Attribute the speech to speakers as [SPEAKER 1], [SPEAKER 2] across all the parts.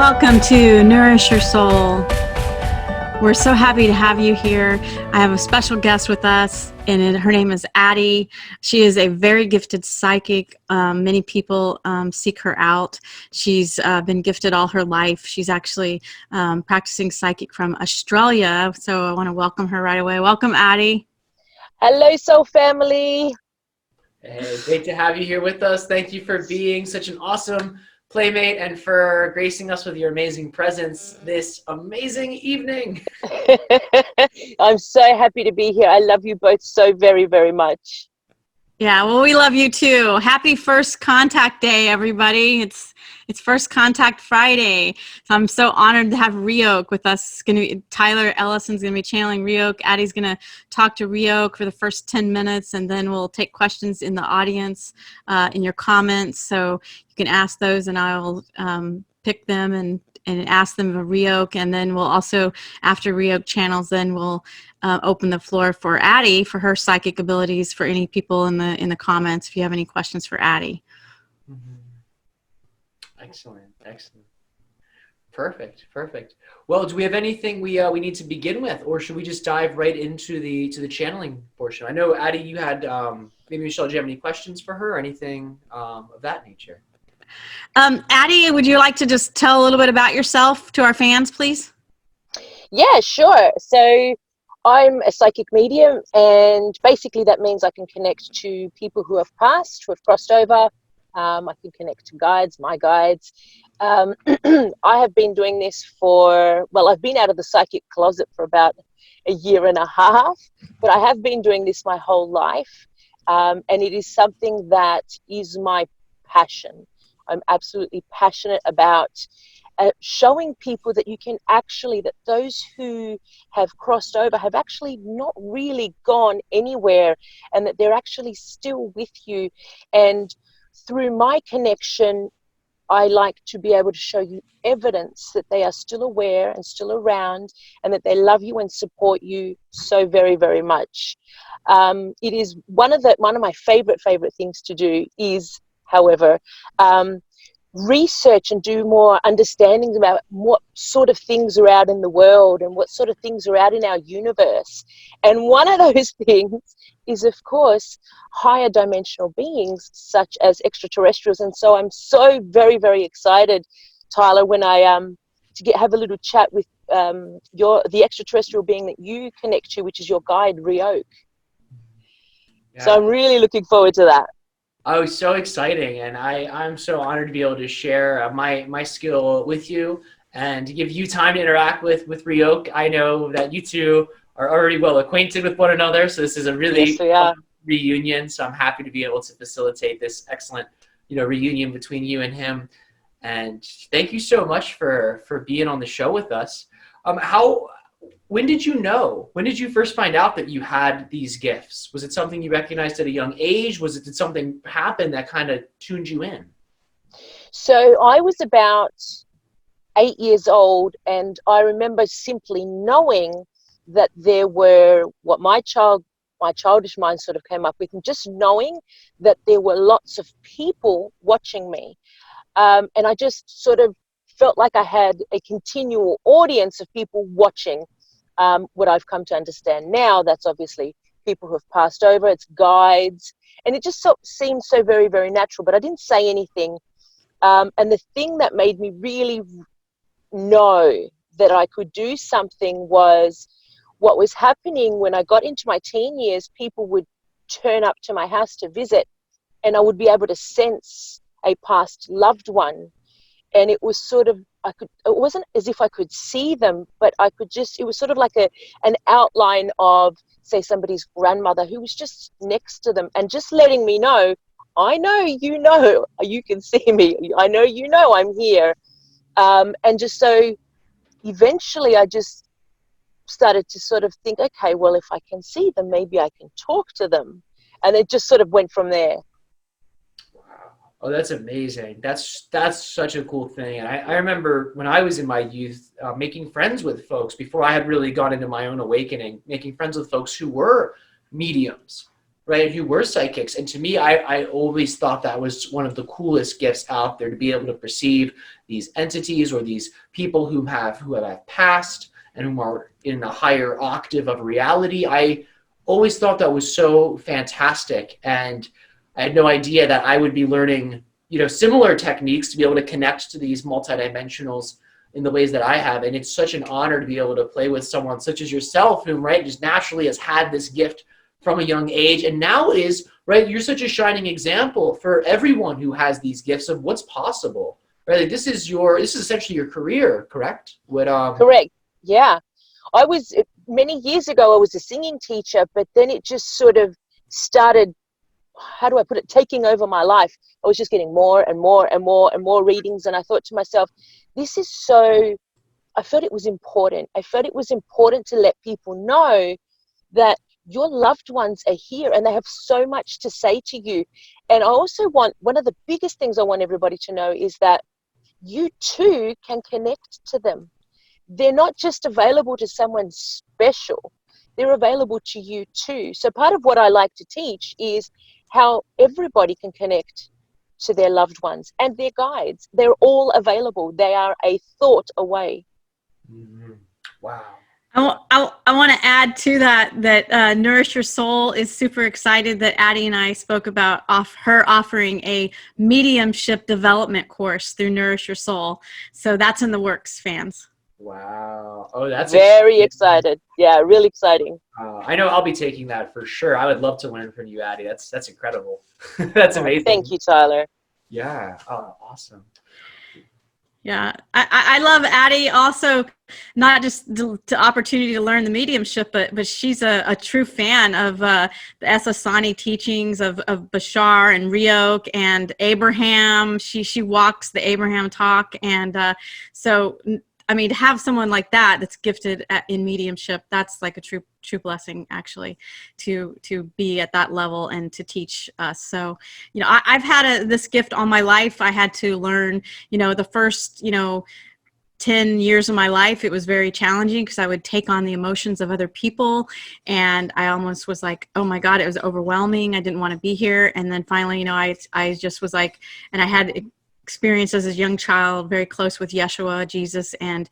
[SPEAKER 1] Welcome to Nourish Your Soul. We're so happy to have you here. I have a special guest with us, and her name is Addie. She is a very gifted psychic. Many people seek her out. She's been gifted all her life. She's actually practicing psychic from Australia, so I want to welcome her right away. Welcome, Addie.
[SPEAKER 2] Hello, Soul Family.
[SPEAKER 3] Hey, great to have you here with us. Thank you for being such an awesome playmate and for gracing us with your amazing presence this amazing evening.
[SPEAKER 2] I'm so happy to be here. I love you both so very, very much.
[SPEAKER 1] Yeah, well, we love you too. Happy First Contact Day, everybody. It's First Contact Friday. So I'm so honored to have Ryoka with us. Tyler Ellison's going to be channeling Ryoka. Addie's going to talk to Ryoka for the first 10 minutes, and then we'll take questions in the audience, in your comments. So you can ask those, and I'll pick them and ask them of Ryoka. And then we'll also, after Ryoka channels, then we'll open the floor for Addie for her psychic abilities, for any people in the comments if you have any questions for Addie.
[SPEAKER 3] Mm-hmm. Excellent. Perfect. Well, do we have anything we need to begin with, or should we just dive right into the channeling portion? I know, Addie, you had maybe Michelle, do you have any questions for her or anything of that nature?
[SPEAKER 1] Addie, would you like to just tell a little bit about yourself to our fans, please?
[SPEAKER 2] Yeah, sure. So I'm a psychic medium, and basically that means I can connect to people who have passed, who have crossed over. I can connect to guides, my guides. I have been doing this I've been out of the psychic closet for about a year and a half, but I have been doing this my whole life. And it is something that is my passion. I'm absolutely passionate about showing people that you can actually, that those who have crossed over have actually not really gone anywhere, and that they're actually still with you. And through my connection, I like to be able to show you evidence that they are still aware and still around, and that they love you and support you so very, very much. It is one of my favorite things to do is, however, research and do more understandings about what sort of things are out in the world and what sort of things are out in our universe. And one of those things is, of course, higher dimensional beings such as extraterrestrials. And so I'm so very, very excited, Tyler, when I have a little chat with the extraterrestrial being that you connect to, which is your guide, Ryoka. Yeah. So I'm really looking forward to that.
[SPEAKER 3] Oh, so exciting. And I'm so honored to be able to share my skill with you and to give you time to interact with Ryoka. I know that you two are already well acquainted with one another, so this is a really fun reunion. So I'm happy to be able to facilitate this excellent, reunion between you and him. And thank you so much for being on the show with us. When did you know? When did you first find out that you had these gifts? Was it something you recognized at a young age? Did something happen that kind of tuned you in?
[SPEAKER 2] So I was about 8 years old, and I remember simply knowing that there were what my childish mind sort of came up with, and just knowing that there were lots of people watching me. And I just sort of felt like I had a continual audience of people watching. What I've come to understand now, that's obviously people who have passed over, it's guides, and it just seemed so very, very natural, but I didn't say anything. And the thing that made me really know that I could do something was what was happening when I got into my teen years. People would turn up to my house to visit, and I would be able to sense a past loved one. And it was sort of, it wasn't as if I could see them, but it was sort of like an outline of, say, somebody's grandmother who was just next to them, and just letting me know, I know, you can see me. I know, I'm here. And just so eventually I just started to sort of think, okay, well, if I can see them, maybe I can talk to them. And it just sort of went from there.
[SPEAKER 3] Oh, that's amazing. That's such a cool thing. And I remember when I was in my youth, making friends with folks before I had really gone into my own awakening, making friends with folks who were mediums. right, who were psychics. And to me, I always thought that was one of the coolest gifts out there, to be able to perceive these entities or these people who have passed and who are in a higher octave of reality. I always thought that was so fantastic. And I had no idea that I would be learning, similar techniques to be able to connect to these multidimensionals in the ways that I have. And it's such an honor to be able to play with someone such as yourself, who, right, just naturally has had this gift from a young age. And now is, right, you're such a shining example for everyone who has these gifts of what's possible, right? Like, this is essentially your career, correct?
[SPEAKER 2] Correct. Yeah. Many years ago, I was a singing teacher, but then it just sort of started, how do I put it, taking over my life. I was just getting more and more and more and more readings. And I thought to myself, I felt it was important. I felt it was important to let people know that your loved ones are here and they have so much to say to you. And I also want, one of the biggest things I want everybody to know is that you too can connect to them. They're not just available to someone special, they're available to you too. So part of what I like to teach is how everybody can connect to their loved ones and their guides. They're all available. They are a thought away.
[SPEAKER 3] Mm-hmm. Wow.
[SPEAKER 1] I want to add to that Nourish Your Soul is super excited that Addie and I spoke about her offering a mediumship development course through Nourish Your Soul. So that's in the works, fans.
[SPEAKER 3] Wow. Oh, that's
[SPEAKER 2] very excited. Yeah, really exciting.
[SPEAKER 3] I know I'll be taking that for sure. I would love to learn from you, Addie. That's incredible. That's amazing.
[SPEAKER 2] Thank you, Tyler.
[SPEAKER 3] Yeah. Oh, awesome.
[SPEAKER 1] Yeah, I love Addie also, not just the opportunity to learn the mediumship, but she's a true fan of the Esasani teachings of Bashar and Ryok and Abraham. She walks the Abraham talk. And so, I mean, to have someone like that's gifted in mediumship, that's like a true blessing, actually, to be at that level and to teach us. So, I've had this gift all my life. I had to learn, the first, 10 years of my life, it was very challenging because I would take on the emotions of other people. And I almost was like, oh my God, it was overwhelming. I didn't want to be here. And then finally, I just was like, and I had experience as a young child, very close with Yeshua, Jesus. And,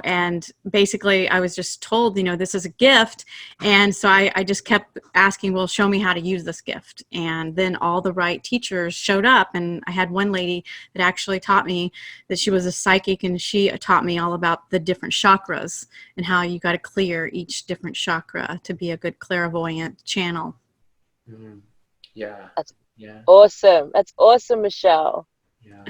[SPEAKER 1] and basically I was just told, this is a gift. And so I just kept asking, well, show me how to use this gift. And then all the right teachers showed up. And I had one lady that actually taught me, that she was a psychic, and she taught me all about the different chakras and how you got to clear each different chakra to be a good clairvoyant channel.
[SPEAKER 3] Mm-hmm. Yeah.
[SPEAKER 2] That's
[SPEAKER 3] yeah.
[SPEAKER 2] Awesome. That's awesome, Michelle.
[SPEAKER 3] Yeah.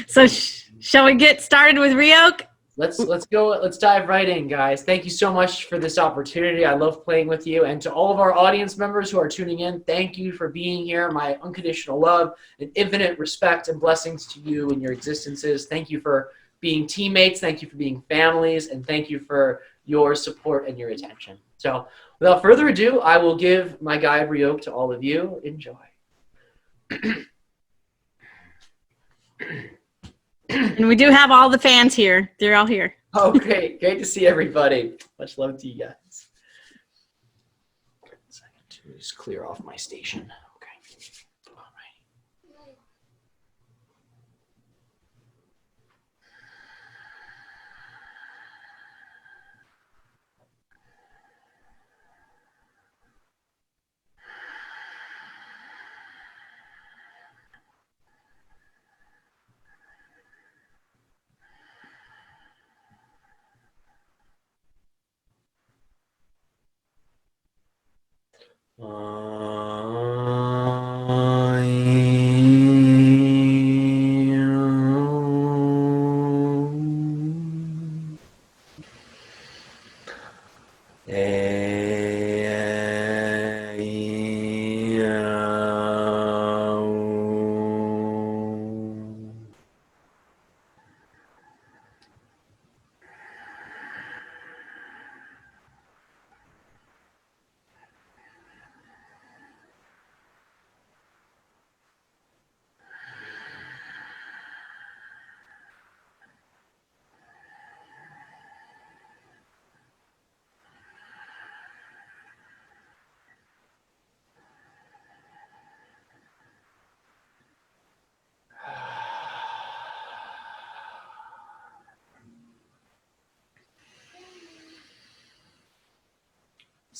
[SPEAKER 1] So shall we get started with Ryok?
[SPEAKER 3] Let's go. Let's dive right in, guys. Thank you so much for this opportunity. I love playing with you. And to all of our audience members who are tuning in, thank you for being here. My unconditional love and infinite respect and blessings to you and your existences. Thank you for being teammates. Thank you for being families. And thank you for your support and your attention. So without further ado, I will give my guide Ryok to all of you. Enjoy.
[SPEAKER 1] And we do have all the fans here. They're all here.
[SPEAKER 3] Oh, great. Great to see everybody. Much love to you guys. Second to just clear off my station. Okay. All right.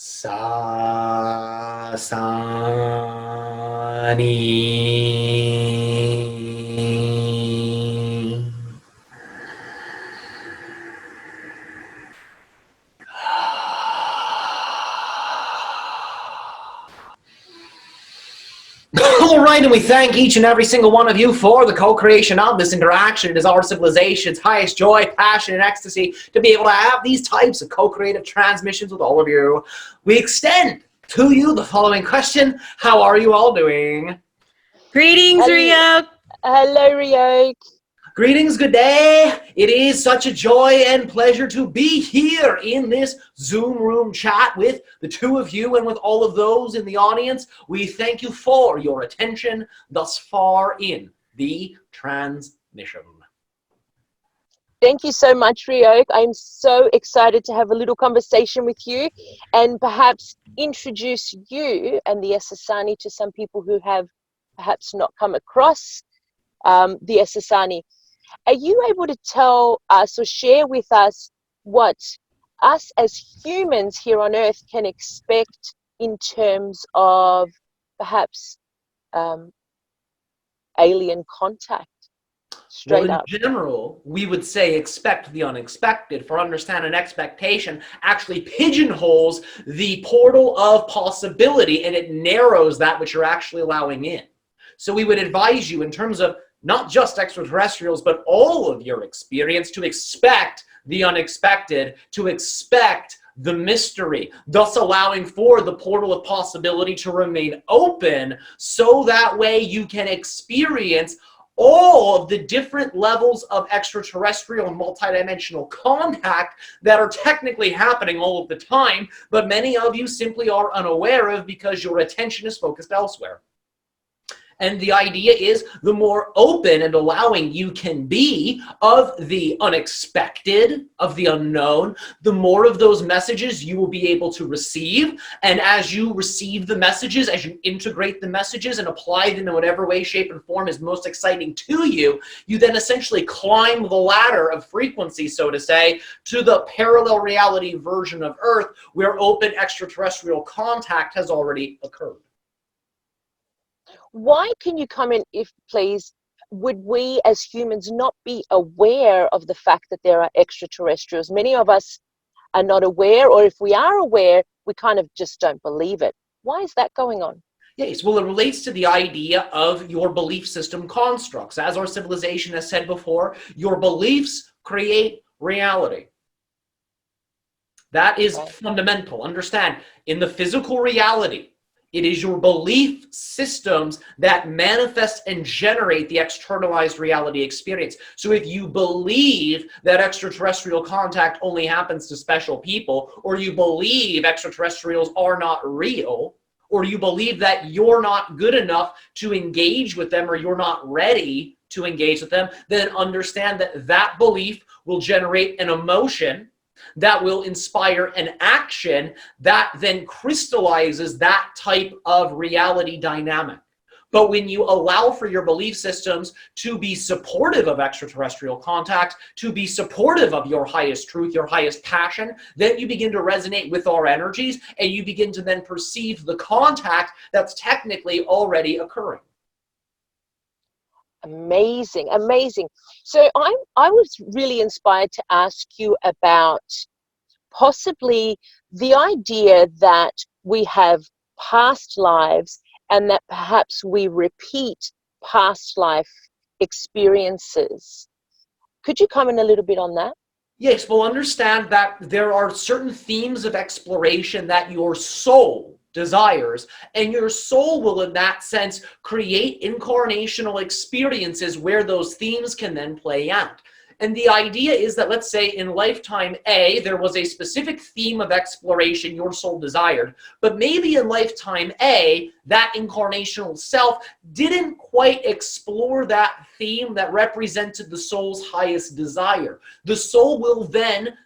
[SPEAKER 3] Sasani. All right, and we thank each and every single one of you for the co-creation of this interaction. It is our civilization's highest joy, passion, and ecstasy to be able to have these types of co-creative transmissions with all of you. We extend to you the following question. How are you all doing?
[SPEAKER 1] Greetings, Ryok.
[SPEAKER 2] Hello, Ryoka.
[SPEAKER 3] Greetings, good day. It is such a joy and pleasure to be here in this Zoom room chat with the two of you and with all of those in the audience. We thank you for your attention thus far in the transmission.
[SPEAKER 2] Thank you so much, Ryoka. I'm so excited to have a little conversation with you and perhaps introduce you and the Essassani to some people who have perhaps not come across the Essassani. Are you able to tell us or share with us what us as humans here on Earth can expect in terms of perhaps alien contact? Straight
[SPEAKER 3] well,
[SPEAKER 2] up.
[SPEAKER 3] in general, we would say expect the unexpected. For understand, an expectation actually pigeonholes the portal of possibility, and it narrows that which you're actually allowing in. So we would advise you in terms of not just extraterrestrials, but all of your experience to expect the unexpected, to expect the mystery, thus allowing for the portal of possibility to remain open so that way you can experience all of the different levels of extraterrestrial and multidimensional contact that are technically happening all of the time, but many of you simply are unaware of because your attention is focused elsewhere. And the idea is the more open and allowing you can be of the unexpected, of the unknown, the more of those messages you will be able to receive. And as you receive the messages, as you integrate the messages and apply them in whatever way, shape, and form is most exciting to you, you then essentially climb the ladder of frequency, so to say, to the parallel reality version of Earth where open extraterrestrial contact has already occurred.
[SPEAKER 2] Why, can you comment, if please, would we as humans not be aware of the fact that there are extraterrestrials? Many of us are not aware, or if we are aware, we kind of just don't believe it. Why is that going on?
[SPEAKER 3] Yes, well, it relates to the idea of your belief system constructs. As our civilization has said before, your beliefs create reality. That is fundamental. Understand, in the physical reality, it is your belief systems that manifest and generate the externalized reality experience. So if you believe that extraterrestrial contact only happens to special people, or you believe extraterrestrials are not real, or you believe that you're not good enough to engage with them, or you're not ready to engage with them, then understand that that belief will generate an emotion that will inspire an action that then crystallizes that type of reality dynamic. But when you allow for your belief systems to be supportive of extraterrestrial contact, to be supportive of your highest truth, your highest passion, then you begin to resonate with our energies, and you begin to then perceive the contact that's technically already occurring.
[SPEAKER 2] Amazing, amazing. So I was really inspired to ask you about possibly the idea that we have past lives and that perhaps we repeat past life experiences. Could you comment a little bit on that?
[SPEAKER 3] Yes, well, understand that there are certain themes of exploration that your soul desires, and your soul will, in that sense, create incarnational experiences where those themes can then play out. And the idea is that, let's say in lifetime A, there was a specific theme of exploration your soul desired, but maybe in lifetime A, that incarnational self didn't quite explore that theme that represented the soul's highest desire. The soul will then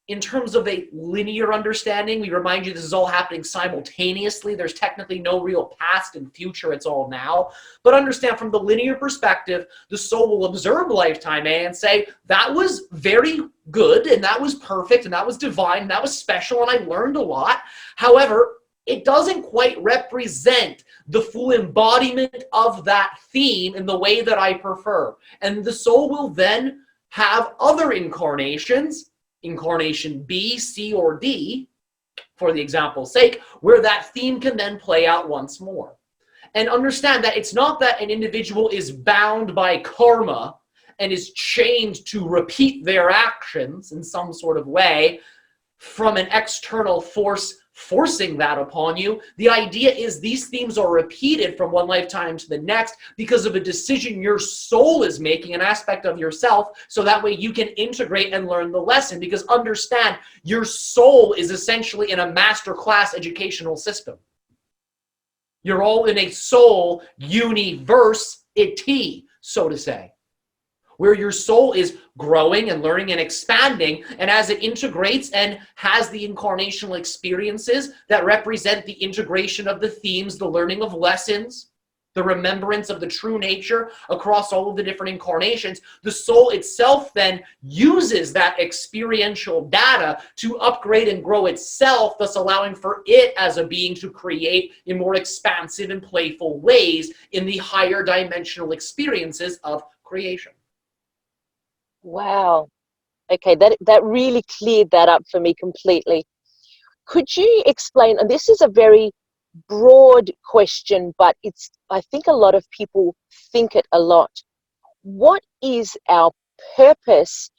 [SPEAKER 3] in terms of a linear understanding, we remind you this is all happening simultaneously. There's technically no real past and future. It's all now. But understand from the linear perspective, the soul will observe lifetime A and say, that was very good, and that was perfect, and that was divine, and that was special, and I learned a lot. However, it doesn't quite represent the full embodiment of that theme in the way that I prefer. And the soul will then have other incarnations, incarnation B, C, or D, for the example's sake, where that theme can then play out once more. And understand that it's not that an individual is bound by karma and is chained to repeat their actions in some sort of way from an external force forcing that upon you. The idea is these themes are repeated from one lifetime to the next because of a decision your soul is making, an aspect of yourself, so that way you can integrate and learn the lesson. Because understand, your soul is essentially in a master class educational system. You're all in a soul university, so to say, where your soul is growing and learning and expanding, and as it integrates and has the incarnational experiences that represent the integration of the themes, the learning of lessons, the remembrance of the true nature across all of the different incarnations, the soul itself then uses that experiential data to upgrade and grow itself, thus allowing for it as a being to create in more expansive and playful ways in the higher dimensional experiences of creation.
[SPEAKER 2] Wow. Okay, that really cleared that up for me completely. Could you explain, and this is a very broad question, but I think a lot of people think it a lot. What is our purpose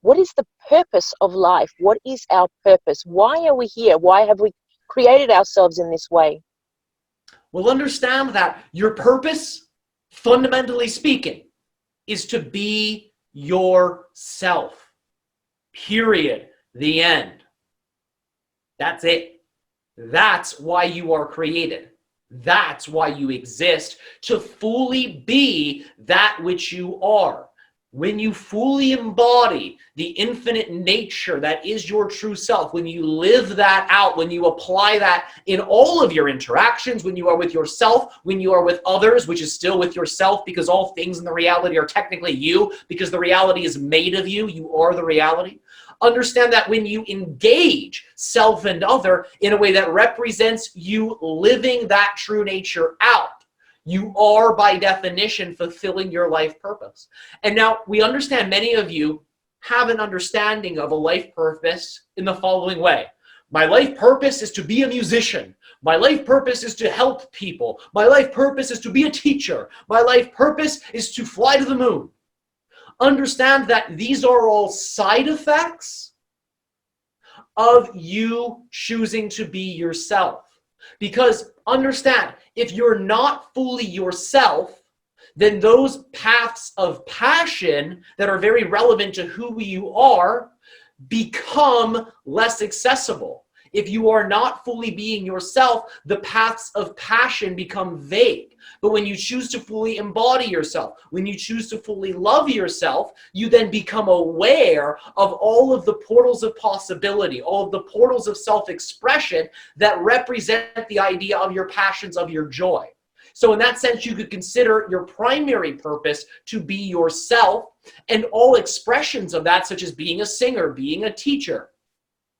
[SPEAKER 2] what is the purpose of life? What is our purpose? Why are we here? Why have we created ourselves in this way?
[SPEAKER 3] Well, understand that your purpose, fundamentally speaking, is to be yourself. Period. The end. That's it. That's why you are created. That's why you exist, to fully be that which you are. When you fully embody the infinite nature that is your true self, when you live that out, when you apply that in all of your interactions, when you are with yourself, when you are with others, which is still with yourself, because all things in the reality are technically you, because the reality is made of you, you are the reality. Understand that when you engage self and other in a way that represents you living that true nature out, you are, by definition, fulfilling your life purpose. And now we understand many of you have an understanding of a life purpose in the following way. My life purpose is to be a musician. My life purpose is to help people. My life purpose is to be a teacher. My life purpose is to fly to the moon. Understand that these are all side effects of you choosing to be yourself. Because understand, if you're not fully yourself, then those paths of passion that are very relevant to who you are become less accessible. If you are not fully being yourself, the paths of passion become vague. But when you choose to fully embody yourself, when you choose to fully love yourself, you then become aware of all of the portals of possibility, all of the portals of self-expression that represent the idea of your passions, of your joy. So in that sense, you could consider your primary purpose to be yourself, and all expressions of that, such as being a singer, being a teacher,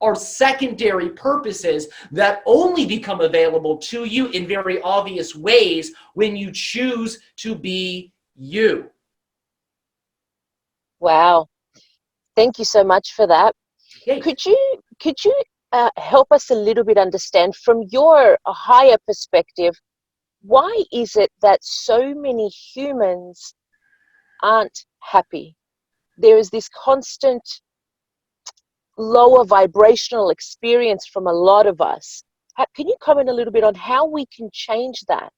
[SPEAKER 3] are secondary purposes that only become available to you in very obvious ways when you choose to be you.
[SPEAKER 2] Wow. Thank you so much for that.
[SPEAKER 3] Okay.
[SPEAKER 2] Could you help us a little bit understand from your higher perspective, why is it that so many humans aren't happy? There is this constant lower vibrational experience from a lot of us. Can you comment a little bit on how we can change that?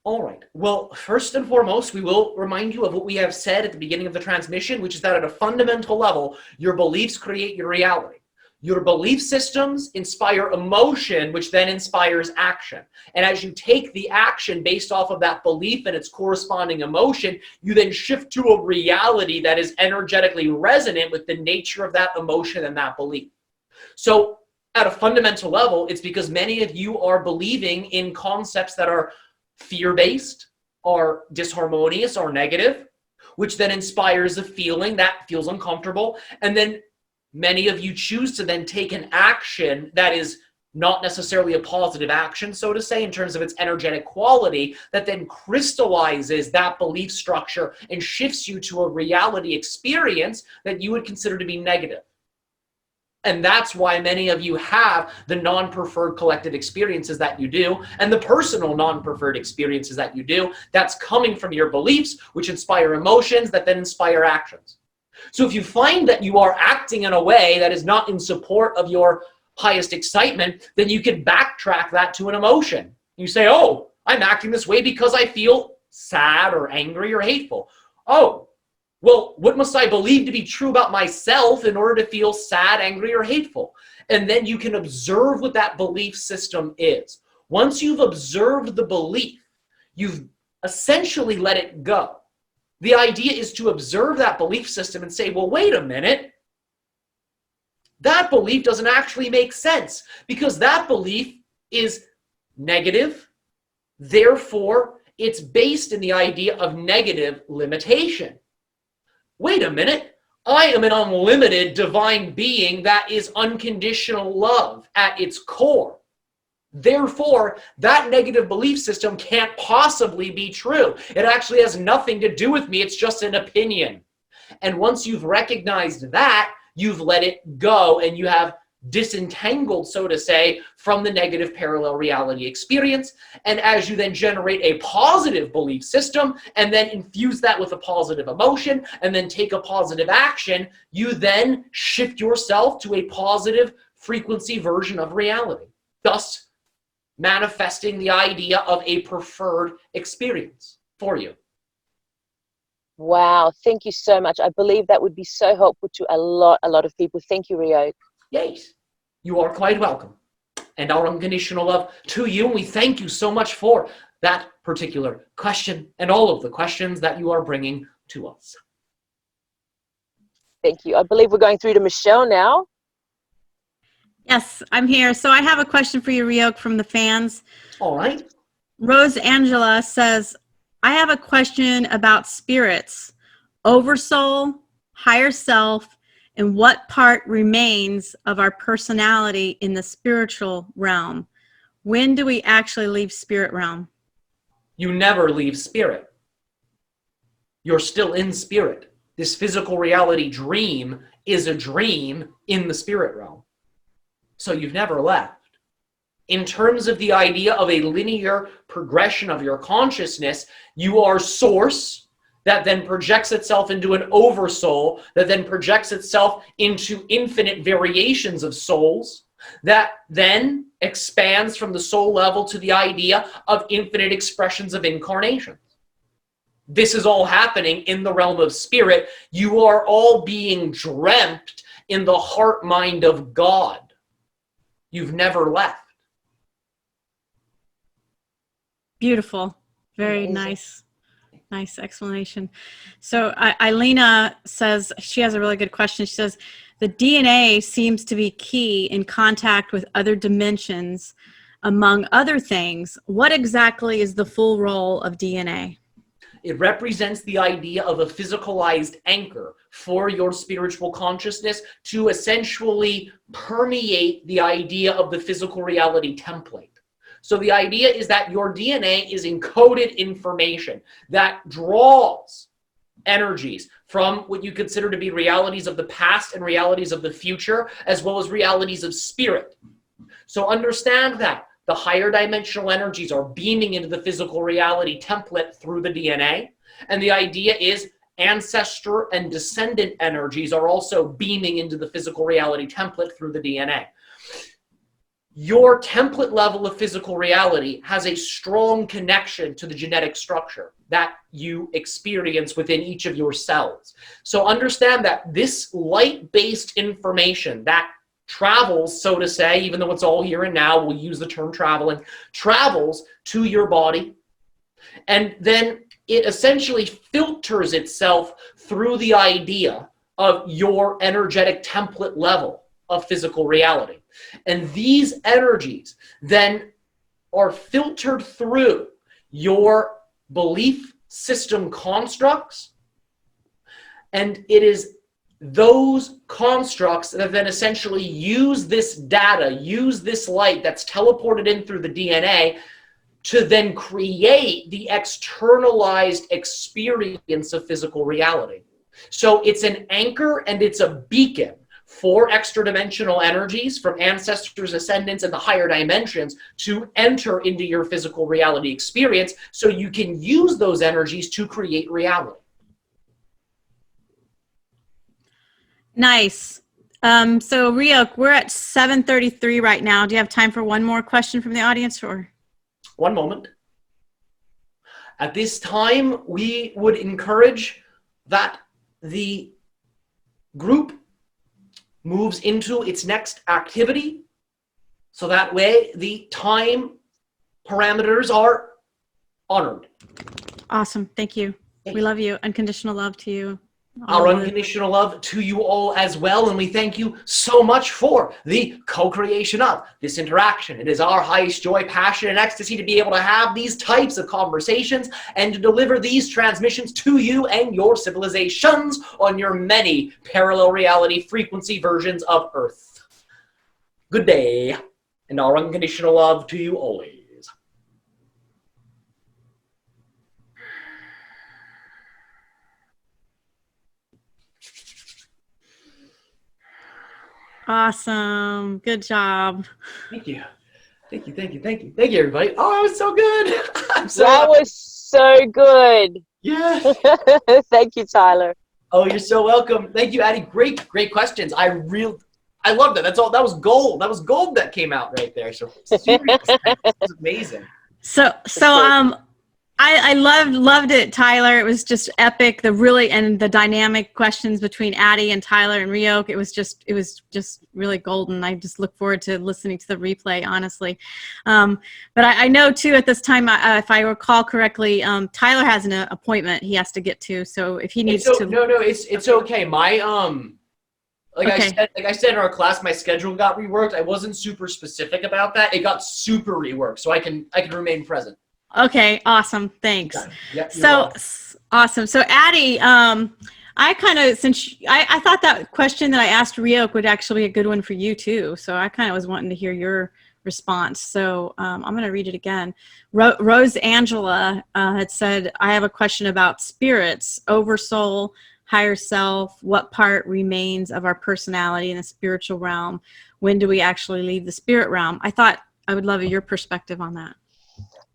[SPEAKER 3] All right. Well, first and foremost, we will remind you of what we have said at the beginning of the transmission, which is that at a fundamental level, your beliefs create your reality. Your belief systems inspire emotion, which then inspires action. And as you take the action based off of that belief and its corresponding emotion, you then shift to a reality that is energetically resonant with the nature of that emotion and that belief. So at a fundamental level, it's because many of you are believing in concepts that are fear-based, are disharmonious, or negative, which then inspires a feeling that feels uncomfortable. And then many of you choose to then take an action that is not necessarily a positive action, so to say, in terms of its energetic quality, that then crystallizes that belief structure and shifts you to a reality experience that you would consider to be negative. And that's why many of you have the non-preferred collective experiences that you do, and the personal non-preferred experiences that you do. That's coming from your beliefs, which inspire emotions that then inspire actions. So if you find that you are acting in a way that is not in support of your highest excitement, then you can backtrack that to an emotion. You say, oh, I'm acting this way because I feel sad or angry or hateful. Oh, well, what must I believe to be true about myself in order to feel sad, angry, or hateful? And then you can observe what that belief system is. Once you've observed the belief, you've essentially let it go. The idea is to observe that belief system and say, well, wait a minute. That belief doesn't actually make sense because that belief is negative. Therefore, it's based in the idea of negative limitation. Wait a minute, I am an unlimited divine being that is unconditional love at its core. Therefore, that negative belief system can't possibly be true. It actually has nothing to do with me. It's just an opinion. And once you've recognized that, you've let it go and you have disentangled, so to say, from the negative parallel reality experience. And as you then generate a positive belief system and then infuse that with a positive emotion and then take a positive action, you then shift yourself to a positive frequency version of reality, thus manifesting the idea of a preferred experience for you.
[SPEAKER 2] Wow, thank you so much. I believe that would be so helpful to a lot of people. Thank you, Ryoka.
[SPEAKER 3] Yes, you are quite welcome. And our unconditional love to you. And we thank you so much for that particular question and all of the questions that you are bringing to us.
[SPEAKER 2] Thank you. I believe we're going through to Michelle now.
[SPEAKER 1] Yes, I'm here. So I have a question for you, Ryoka, from the fans.
[SPEAKER 3] All right.
[SPEAKER 1] Rose Angela says, I have a question about spirits, oversoul, higher self, and what part remains of our personality in the spiritual realm. When do we actually leave spirit realm?
[SPEAKER 3] You never leave spirit. You're still in spirit. This physical reality dream is a dream in the spirit realm. So you've never left. In terms of the idea of a linear progression of your consciousness, you are source that then projects itself into an oversoul, that then projects itself into infinite variations of souls, that then expands from the soul level to the idea of infinite expressions of incarnations. This is all happening in the realm of spirit. You are all being dreamt in the heart mind of God. You've never left.
[SPEAKER 1] Beautiful. Very nice. Nice explanation. So Eilena says, she has a really good question. She says, the DNA seems to be key in contact with other dimensions, among other things. What exactly is the full role of DNA?
[SPEAKER 3] It represents the idea of a physicalized anchor for your spiritual consciousness to essentially permeate the idea of the physical reality template. So the idea is that your DNA is encoded information that draws energies from what you consider to be realities of the past and realities of the future, as well as realities of spirit. So understand that the higher dimensional energies are beaming into the physical reality template through the DNA. And the idea is ancestor and descendant energies are also beaming into the physical reality template through the DNA. Your template level of physical reality has a strong connection to the genetic structure that you experience within each of your cells. So understand that this light-based information that travels, so to say, even though it's all here and now, we'll use the term traveling, travels to your body, and then it essentially filters itself through the idea of your energetic template level of physical reality. And these energies then are filtered through your belief system constructs, and it is those constructs that then essentially use this data, use this light that's teleported in through the DNA to then create the externalized experience of physical reality. So it's an anchor and it's a beacon for extra dimensional energies from ancestors, ascendants, and the higher dimensions to enter into your physical reality experience, so you can use those energies to create reality.
[SPEAKER 1] Nice. So Ryoka, we're at 7:33 right now. Do you have time for one more question from the audience, or?
[SPEAKER 3] One moment. At this time, we would encourage that the group moves into its next activity, so that way the time parameters are honored.
[SPEAKER 1] Awesome. Thank you. We love you. Unconditional love to you.
[SPEAKER 3] Our unconditional love to you all as well, and we thank you so much for the co-creation of this interaction. It is our highest joy, passion, and ecstasy to be able to have these types of conversations and to deliver these transmissions to you and your civilizations on your many parallel reality frequency versions of Earth. Good day, and our unconditional love to you always.
[SPEAKER 1] Awesome. Good job.
[SPEAKER 3] Thank you. Thank you, thank you, thank you. Thank you, everybody. Oh, that was so good.
[SPEAKER 2] That was so good.
[SPEAKER 3] Yeah.
[SPEAKER 2] Thank you, Tyler.
[SPEAKER 3] Oh, you're so welcome. Thank you, Addie. Great questions. I love that. That's all. That was gold. That was gold that came out right there. So serious. That was amazing.
[SPEAKER 1] So I loved it, Tyler. It was just epic. And the dynamic questions between Addie and Tyler and Ryoka. It was just really golden. I just look forward to listening to the replay, honestly. But I know too at this time, if I recall correctly, Tyler has an appointment he has to get to. So if he needs to,
[SPEAKER 3] it's okay. My I said in our class, my schedule got reworked. I wasn't super specific about that. It got super reworked, so I can remain present.
[SPEAKER 1] Okay, awesome. Thanks.
[SPEAKER 3] Yep,
[SPEAKER 1] So awesome. So Addie, I kind of, I thought that question that I asked Ryoka would actually be a good one for you too. So I kind of was wanting to hear your response. So I'm going to read it again. Rose Angela had said, I have a question about spirits, oversoul, higher self. What part remains of our personality in the spiritual realm? When do we actually leave the spirit realm? I thought I would love your perspective on that.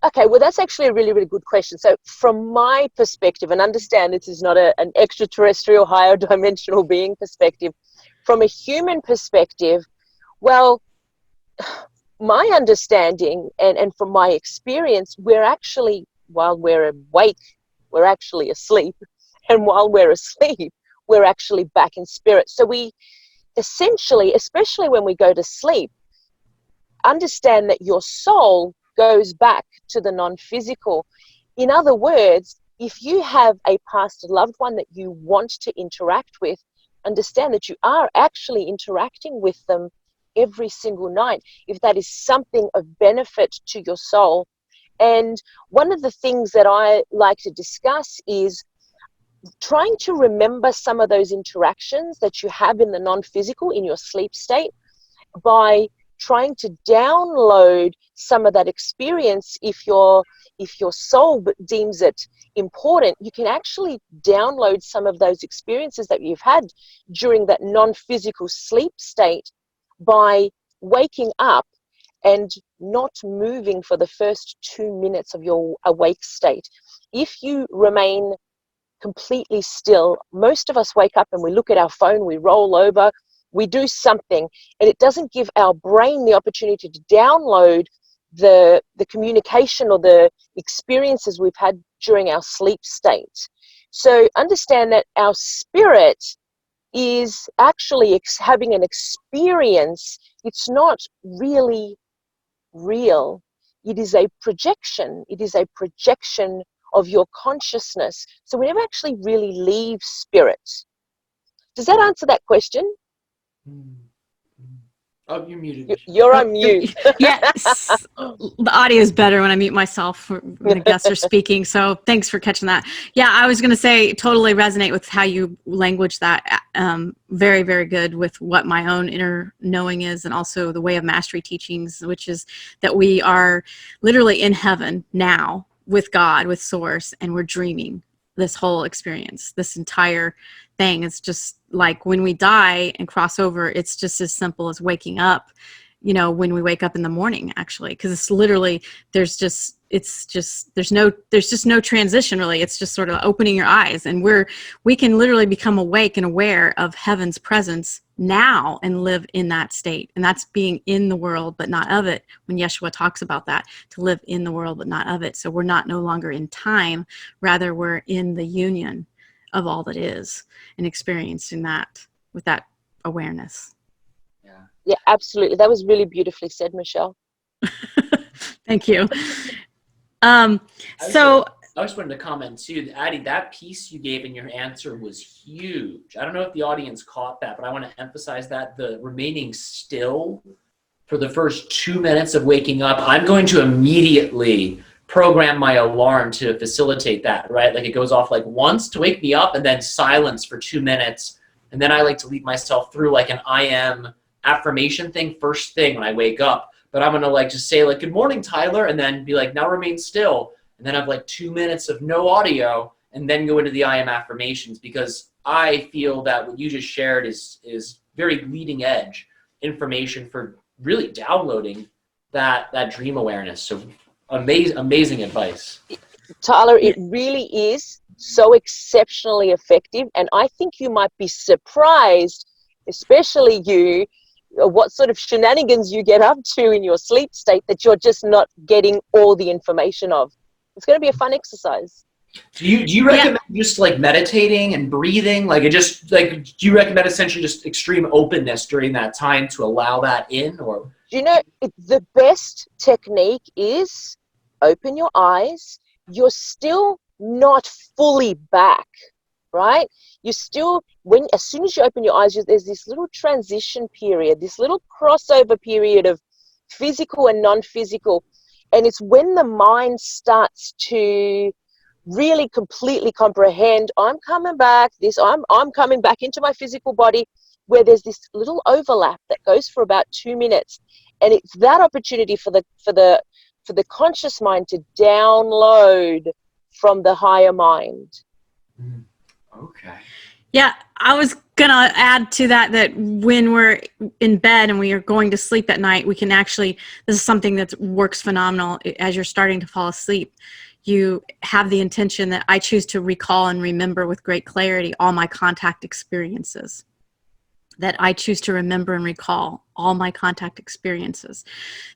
[SPEAKER 2] Okay, well, that's actually a really, really good question. So from my perspective, and understand this is not an extraterrestrial, higher dimensional being perspective, from a human perspective, well, my understanding and from my experience, we're actually, while we're awake, we're actually asleep. And while we're asleep, we're actually back in spirit. So we essentially, especially when we go to sleep, understand that your soul goes back to the non-physical. In other words, if you have a past loved one that you want to interact with, understand that you are actually interacting with them every single night, if that is something of benefit to your soul. And one of the things that I like to discuss is trying to remember some of those interactions that you have in the non-physical, in your sleep state, by trying to download some of that experience. If your soul deems it important, you can actually download some of those experiences that you've had during that non-physical sleep state by waking up and not moving for the first 2 minutes of your awake state. If you remain completely still, most of us wake up and we look at our phone, we roll over, we do something, and it doesn't give our brain the opportunity to download the communication or the experiences we've had during our sleep state. So understand that our spirit is actually having an experience. It's not really real. It is a projection. It is a projection of your consciousness. So we never actually really leave spirit. Does that answer that question?
[SPEAKER 3] Oh, you're muted.
[SPEAKER 2] You're on mute.
[SPEAKER 1] Yes. The audio is better when I mute myself when the guests are speaking. So thanks for catching that. Yeah, I was going to say totally resonate with how you language that. Very, very good with what my own inner knowing is, and also the Way of Mastery teachings, which is that we are literally in heaven now with God, with Source, and we're dreaming this whole experience, this entire thing. It's just like when we die and cross over, it's just as simple as waking up, when we wake up in the morning, actually, because it's literally, there's just no transition really. It's just sort of opening your eyes, and we can literally become awake and aware of heaven's presence now and live in that state. And that's being in the world, but not of it. When Yeshua talks about that, to live in the world, but not of it. So we're no longer in time, rather we're in the union of all that is and experiencing that with that awareness.
[SPEAKER 2] Yeah, absolutely. That was really beautifully said, Michelle.
[SPEAKER 1] Thank you.
[SPEAKER 3] I just wanted to comment too, Addie, that piece you gave in your answer was huge. I don't know if the audience caught that, but I want to emphasize that the remaining still for the first 2 minutes of waking up, I'm going to immediately program my alarm to facilitate that, right? Like it goes off like once to wake me up, and then silence for 2 minutes. And then I like to lead myself through like an I am affirmation thing first thing when I wake up. But I'm gonna like just say like, good morning, Tyler, and then be like, now remain still. And then have like 2 minutes of no audio, and then go into the I am affirmations, because I feel that what you just shared is very leading edge information for really downloading that dream awareness. So amazing advice.
[SPEAKER 2] Tyler, it really is so exceptionally effective. And I think you might be surprised, especially you, what sort of shenanigans you get up to in your sleep state that you're just not getting all the information of. It's going to be a fun exercise.
[SPEAKER 3] Do you recommend just like meditating and breathing? Like do you recommend essentially just extreme openness during that time to allow that in? Or
[SPEAKER 2] the best technique is open your eyes. You're still not fully back, right? You still, as soon as you open your eyes, there's this little transition period, this little crossover period of physical and non-physical. And it's when the mind starts to really completely comprehend, I'm coming back, I'm coming back into my physical body, where there's this little overlap that goes for about 2 minutes. And it's that opportunity for the conscious mind to download from the higher mind.
[SPEAKER 3] Okay.
[SPEAKER 1] Yeah, I was going to add to that when we're in bed and we are going to sleep at night, we can actually, this is something that works phenomenal. As you're starting to fall asleep, you have the intention that I choose to recall and remember with great clarity all my contact experiences. That I choose to remember and recall all my contact experiences.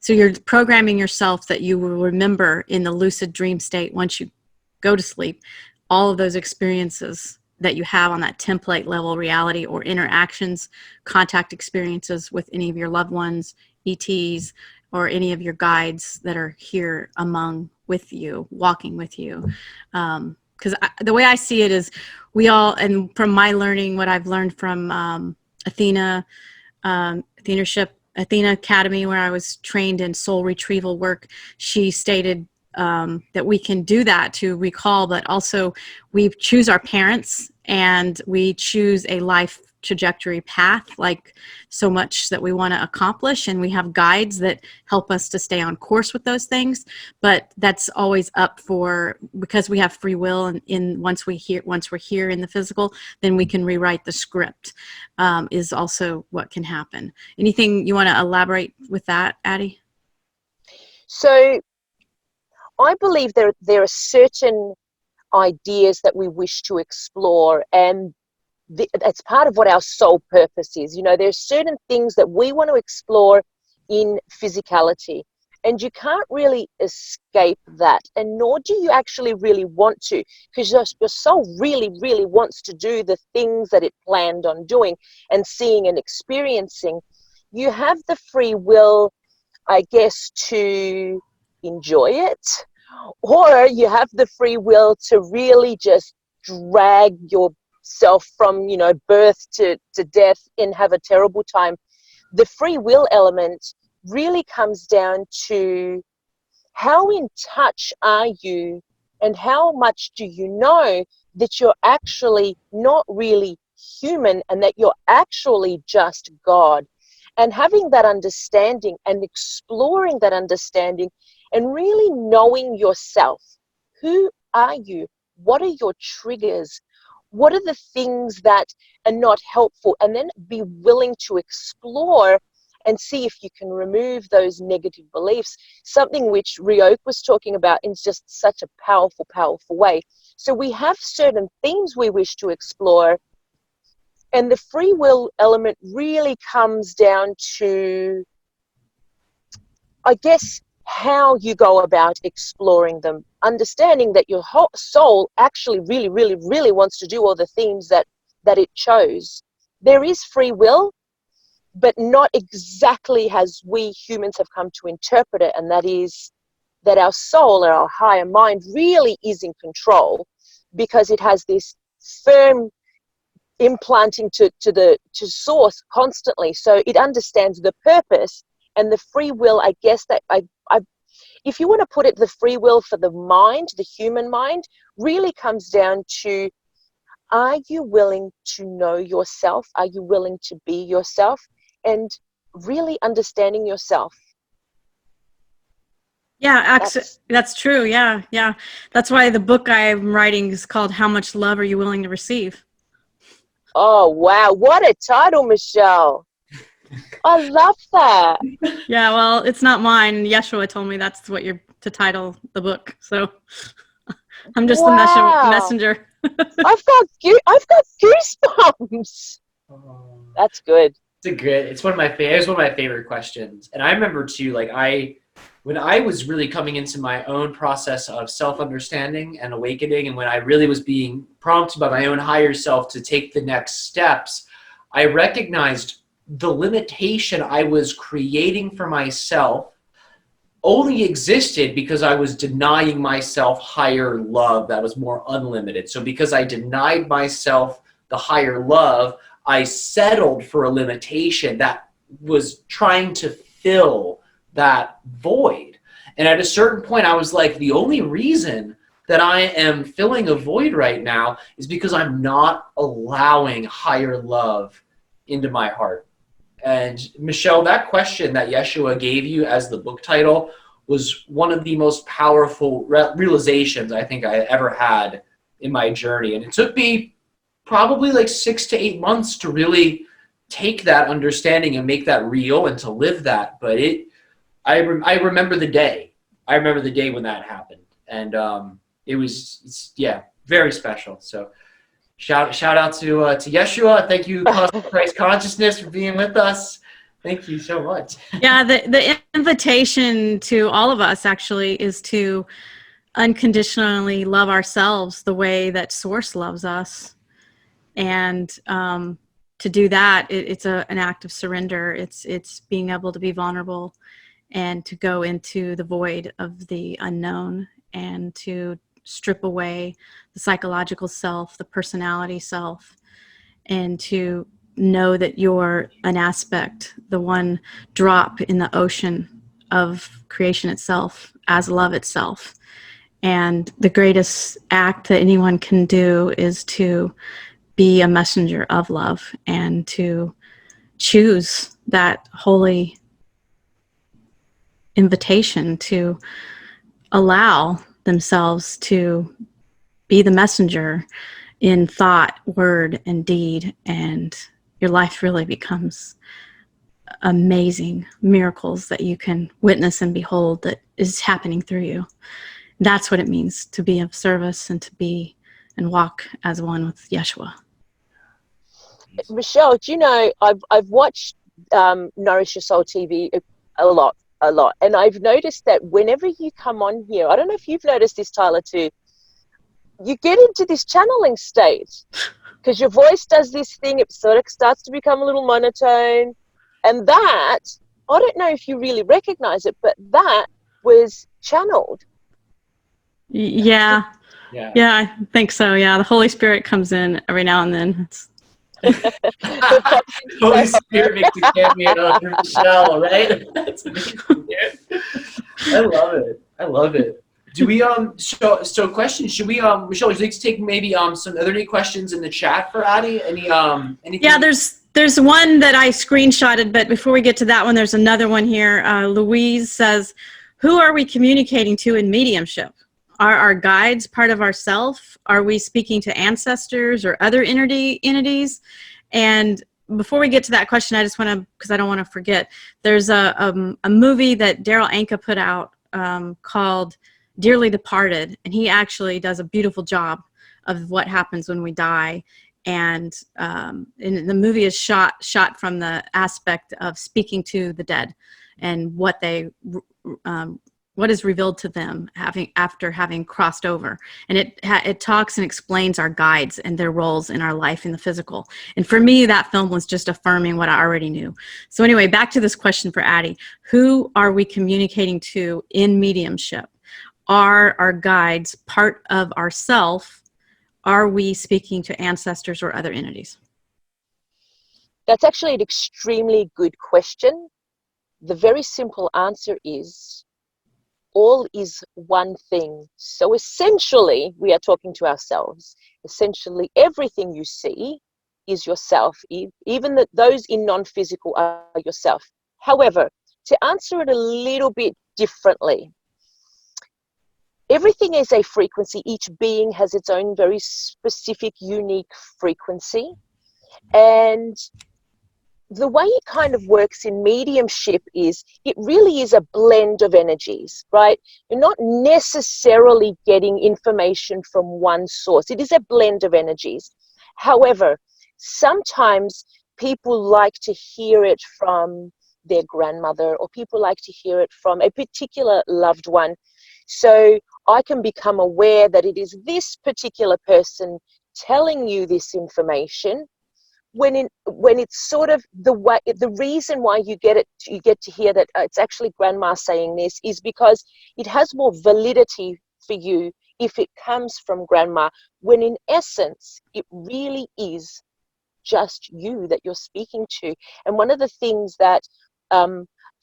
[SPEAKER 1] So you're programming yourself that you will remember in the lucid dream state, once you go to sleep, all of those experiences that you have on that template level reality, or interactions, contact experiences with any of your loved ones, ETs, or any of your guides that are here with you, walking with you. Because the way I see it is we all, and from my learning, what I've learned from Athena Academy, where I was trained in soul retrieval work, she stated that we can do that to recall, but also we choose our parents and we choose a life trajectory path, like so much that we want to accomplish, and we have guides that help us to stay on course with those things. But that's always up for, because we have free will, and once we're here in the physical, then we can rewrite the script, is also what can happen. Anything you want to elaborate with that, Addie?
[SPEAKER 2] So I believe there are certain ideas that we wish to explore, and that's part of what our soul purpose is. There's certain things that we want to explore in physicality. And you can't really escape that, and nor do you actually really want to, because your soul really, really wants to do the things that it planned on doing and seeing and experiencing. You have the free will, I guess, to enjoy it, or you have the free will to really just drag yourself from, birth to death and have a terrible time. The free will element really comes down to how in touch are you, and how much do you know that you're actually not really human, and that you're actually just God. And having that understanding and exploring that understanding and really knowing yourself. Who are you? What are your triggers? What are the things that are not helpful? And then be willing to explore and see if you can remove those negative beliefs, something which Ryoka was talking about in just such a powerful, powerful way. So we have certain themes we wish to explore, and the free will element really comes down to, I guess, how you go about exploring them, understanding that your whole soul actually really, really, really wants to do all the themes that it chose. There is free will, but not exactly as we humans have come to interpret it, and that is that our soul or our higher mind really is in control, because it has this firm implanting to source constantly. So it understands the purpose and the free will. I guess that if you want to put it, the free will for the mind, the human mind, really comes down to, are you willing to know yourself? Are you willing to be yourself? And really understanding yourself.
[SPEAKER 1] Yeah, that's true. Yeah, yeah. That's why the book I'm writing is called How Much Love Are You Willing to Receive?
[SPEAKER 2] Oh, wow. What a title, Michelle. I love that.
[SPEAKER 1] Yeah, well, it's not mine. Yeshua told me that's what you're to title the book. So I'm just the messenger.
[SPEAKER 2] I've got goosebumps. That's good.
[SPEAKER 3] It's one of my favorite questions. And I remember too, when I was really coming into my own process of self-understanding and awakening, and when I really was being prompted by my own higher self to take the next steps, I recognized the limitation I was creating for myself only existed because I was denying myself higher love that was more unlimited. So because I denied myself the higher love, I settled for a limitation that was trying to fill that void. And at a certain point, I was like, the only reason that I am filling a void right now is because I'm not allowing higher love into my heart. And Michelle, that question that Yeshua gave you as the book title was one of the most powerful realizations I think I ever had in my journey. And it took me probably like 6 to 8 months to really take that understanding and make that real and to live that. But I remember the day. I remember the day when that happened. And it's very special. So shout out to Yeshua. Thank you, Cosmic Christ Consciousness, for being with us. Thank you so much.
[SPEAKER 1] Yeah, the invitation to all of us actually is to unconditionally love ourselves the way that Source loves us. And to do that, it's an act of surrender. It's being able to be vulnerable and to go into the void of the unknown and to strip away the psychological self, the personality self, and to know that you're an aspect, the one drop in the ocean of creation itself as love itself. And the greatest act that anyone can do is to be a messenger of love and to choose that holy invitation to allow themselves to be the messenger in thought, word, and deed, and your life really becomes amazing miracles that you can witness and behold that is happening through you. That's what it means to be of service and to be and walk as one with Yeshua.
[SPEAKER 2] Michelle, do you know, I've watched Nourish Your Soul TV a lot a lot. And I've noticed that whenever you come on here, I don't know if you've noticed this, Tyler, too, you get into this channeling state because your voice does this thing. It sort of starts to become a little monotone. And that, I don't know if you really recognize it, but that was channeled.
[SPEAKER 1] Yeah.
[SPEAKER 3] Yeah.
[SPEAKER 1] Yeah, I think so. Yeah, the Holy Spirit comes in every now and then.
[SPEAKER 3] Holy Spirit makes a cameo through Michelle, right? That's amazing, dude. I love it. I love it. Do we so questions, should we Michelle, would you like to take maybe some are there any questions in the chat for Addie? Anything?
[SPEAKER 1] Yeah, there's one that I screenshotted, but before we get to that one, there's another one here. Louise says, who are we communicating to in mediumship? Are our guides part of ourself? Are we speaking to ancestors or other entities? And before we get to that question, I just want to, because I don't want to forget, there's a movie that Daryl Anka put out called Dearly Departed, and he actually does a beautiful job of what happens when we die. And the movie is shot from the aspect of speaking to the dead and what they what is revealed to them after having crossed over. And it talks and explains our guides and their roles in our life in the physical. And for me, that film was just affirming what I already knew. So anyway, back to this question for Addie. Who are we communicating to in mediumship? Are our guides part of ourself? Are we speaking to ancestors or other entities?
[SPEAKER 2] That's actually an extremely good question. The very simple answer is all is one thing. So essentially, we are talking to ourselves. Essentially, everything you see is yourself. Even those in non-physical are yourself. However, to answer it a little bit differently, everything is a frequency. Each being has its own very specific, unique frequency. And the way it kind of works in mediumship is it really is a blend of energies, right? You're not necessarily getting information from one source. It is a blend of energies. However, sometimes people like to hear it from their grandmother, or people like to hear it from a particular loved one. So I can become aware that it is this particular person telling you this information, when it's sort of the reason why you get to hear that it's actually grandma saying this is because it has more validity for you if it comes from grandma, when in essence it really is just you that you're speaking to. And one of the things that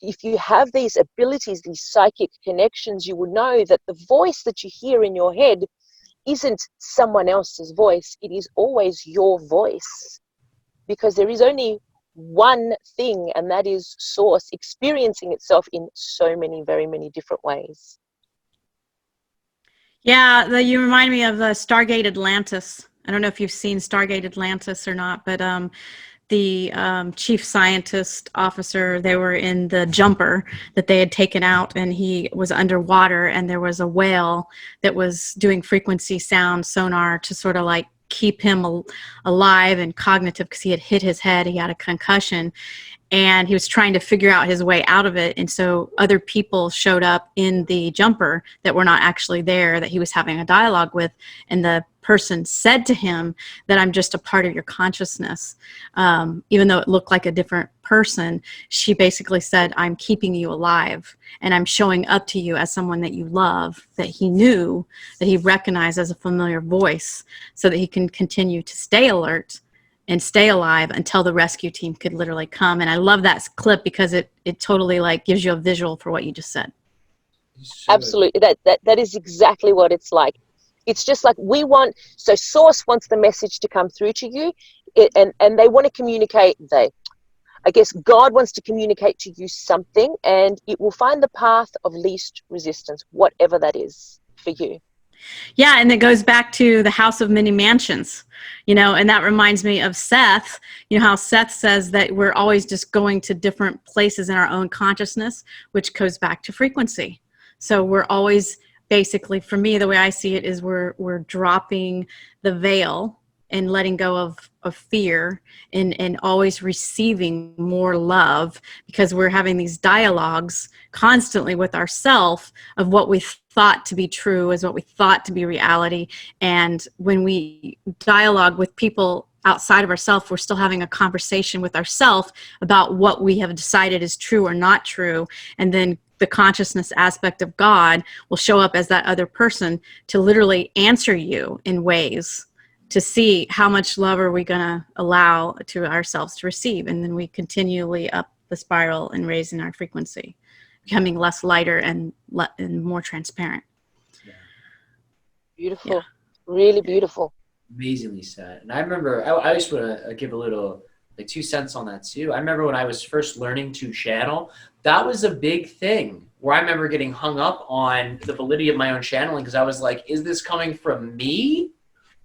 [SPEAKER 2] if you have these abilities, these psychic connections, you will know that the voice that you hear in your head isn't someone else's voice. It is always your voice, because there is only one thing, and that is source experiencing itself in so many, very many different ways.
[SPEAKER 1] Yeah, you remind me of Stargate Atlantis. I don't know if you've seen Stargate Atlantis or not, but the chief scientist officer, they were in the jumper that they had taken out, and he was underwater, and there was a whale that was doing frequency sound sonar to sort of like keep him alive and cognitive, because he had hit his head, he had a concussion, and he was trying to figure out his way out of it. And so other people showed up in the jumper that were not actually there, that he was having a dialogue with, and the person said to him that I'm just a part of your consciousness. Even though it looked like a different person, she basically said, I'm keeping you alive, and I'm showing up to you as someone that you love, that he knew, that he recognized as a familiar voice, so that he can continue to stay alert and stay alive until the rescue team could literally come. And I love that clip because it totally like gives you a visual for what you just said.
[SPEAKER 2] Absolutely. That is exactly what it's like. It's just like so source wants the message to come through to you, and they want to communicate. I guess God wants to communicate to you something, and it will find the path of least resistance, whatever that is for you.
[SPEAKER 1] Yeah, and it goes back to the house of many mansions, and that reminds me of Seth, how Seth says that we're always just going to different places in our own consciousness, which goes back to frequency. So we're always, basically, for me, the way I see it is we're dropping the veil and letting go of fear, and always receiving more love, because we're having these dialogues constantly with ourselves of what we thought to be true is what we thought to be reality. And when we dialogue with people outside of ourselves, we're still having a conversation with ourselves about what we have decided is true or not true. And then the consciousness aspect of God will show up as that other person to literally answer you in ways to see how much love are we going to allow to ourselves to receive. And then we continually up the spiral and raising our frequency, becoming less lighter and more transparent.
[SPEAKER 3] Yeah.
[SPEAKER 2] Beautiful.
[SPEAKER 1] Yeah.
[SPEAKER 2] Really beautiful.
[SPEAKER 3] Amazingly said. And I remember, I just want to give a little, like, 2 cents on that too. I remember when I was first learning to channel, that was a big thing where I remember getting hung up on the validity of my own channeling, because I was like, is this coming from me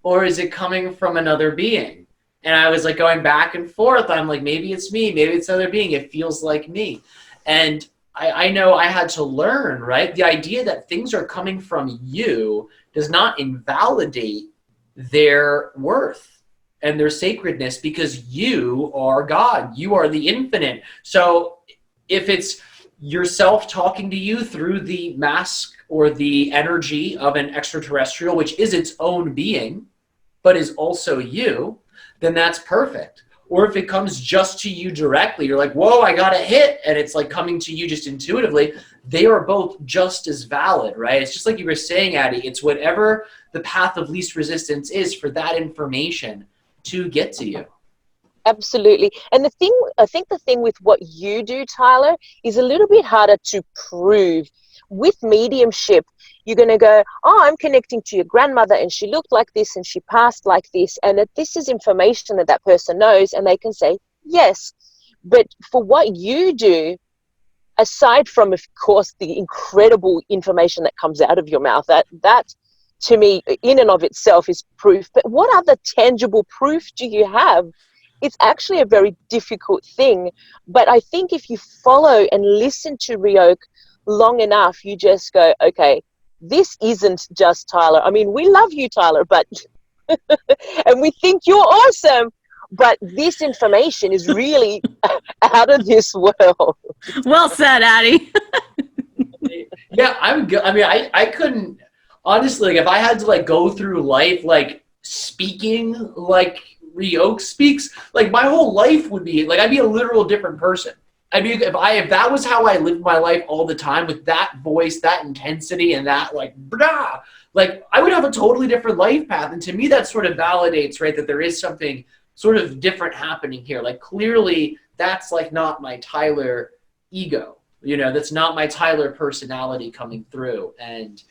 [SPEAKER 3] or is it coming from another being? And I was like going back and forth. I'm like, maybe it's me, maybe it's another being. It feels like me. And I know I had to learn, right? The idea that things are coming from you does not invalidate their worth and their sacredness, because you are God. You are the infinite. So if it's yourself talking to you through the mask or the energy of an extraterrestrial, which is its own being, but is also you, then that's perfect. Or if it comes just to you directly, you're like, whoa, I got a hit, and it's like coming to you just intuitively, they are both just as valid, right? It's just like you were saying, Addie, it's whatever the path of least resistance is for that information to get to you.
[SPEAKER 2] Absolutely. And I think the thing with what you do, Tyler, is a little bit harder to prove. With mediumship, you're going to go, oh, I'm connecting to your grandmother and she looked like this and she passed like this, and that this is information that that person knows, and they can say yes. But for what you do, aside from, of course, the incredible information that comes out of your mouth, that to me in and of itself is proof. But what other tangible proof do you have? It's actually a very difficult thing. But I think if you follow and listen to Ryoka long enough, you just go, okay, this isn't just Tyler. I mean, we love you, Tyler, but and we think you're awesome, but this information is really out of this world.
[SPEAKER 1] Well said, Addie.
[SPEAKER 3] Yeah, I'm good. I mean, I couldn't, honestly, like, if I had to like go through life like speaking like Ryoka speaks, like my whole life would be like, I'd be a literal different person. I mean, if that was how I lived my life all the time, with that voice, that intensity, and that like blah, like I would have a totally different life path. And to me, that sort of validates, right, that there is something sort of different happening here. Like clearly, that's like not my Tyler ego, you know, that's not my Tyler personality coming through. And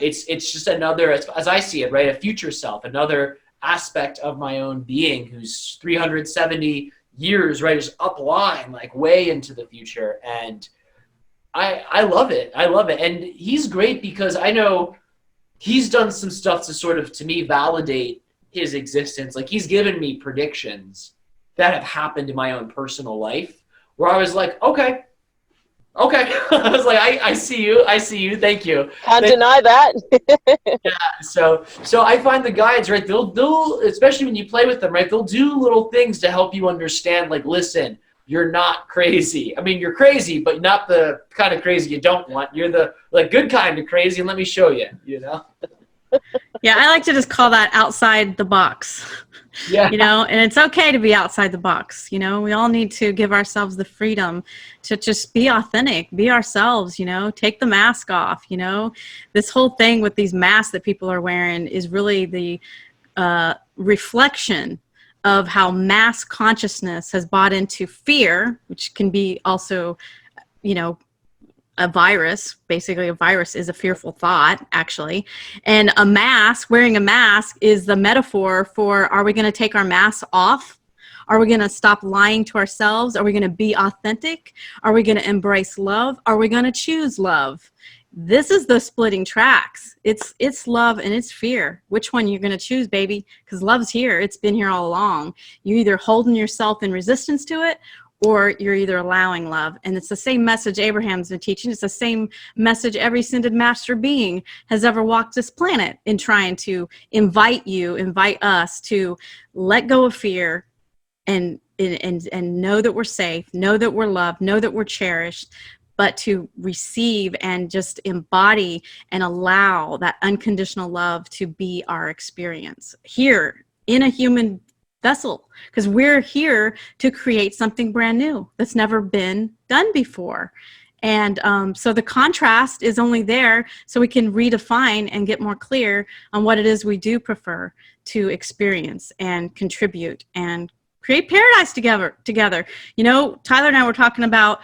[SPEAKER 3] it's just another, as I see it, right, a future self, another aspect of my own being who's 370 years, right, is upline, like way into the future. And I love it. I love it. And he's great because I know he's done some stuff to sort of, to me, validate his existence. Like he's given me predictions that have happened in my own personal life where I was like, okay. I was like, I see you. Thank you.
[SPEAKER 2] Can't deny that.
[SPEAKER 3] Yeah. So I find the guides, right, they'll, especially when you play with them, right, they'll do little things to help you understand, like, listen, you're not crazy. I mean, you're crazy, but not the kind of crazy you don't want. You're the like good kind of crazy, and let me show you, you know?
[SPEAKER 1] Yeah, I like to just call that outside the box.
[SPEAKER 3] Yeah.
[SPEAKER 1] You know, and it's okay to be outside the box. You know, we all need to give ourselves the freedom to just be authentic, be ourselves, you know, take the mask off. You know, this whole thing with these masks that people are wearing is really the reflection of how mass consciousness has bought into fear, which can be also, you know, a virus. Basically, a virus is a fearful thought, actually. And a mask, wearing a mask, is the metaphor for, are we going to take our masks off? Are we going to stop lying to ourselves? Are we going to be authentic? Are we going to embrace love? Are we going to choose love? This is the splitting tracks. It's love and it's fear. Which one you're going to choose, baby? Because love's here. It's been here all along. You either holding yourself in resistance to it, or you're either allowing love. And it's the same message Abraham's been teaching. It's the same message every ascended master being has ever walked this planet in trying to invite us to let go of fear and know that we're safe, know that we're loved, know that we're cherished, but to receive and just embody and allow that unconditional love to be our experience here in a human vessel, because we're here to create something brand new that's never been done before. And so the contrast is only there so we can redefine and get more clear on what it is we do prefer to experience and contribute and create paradise together. You know, Tyler and I were talking about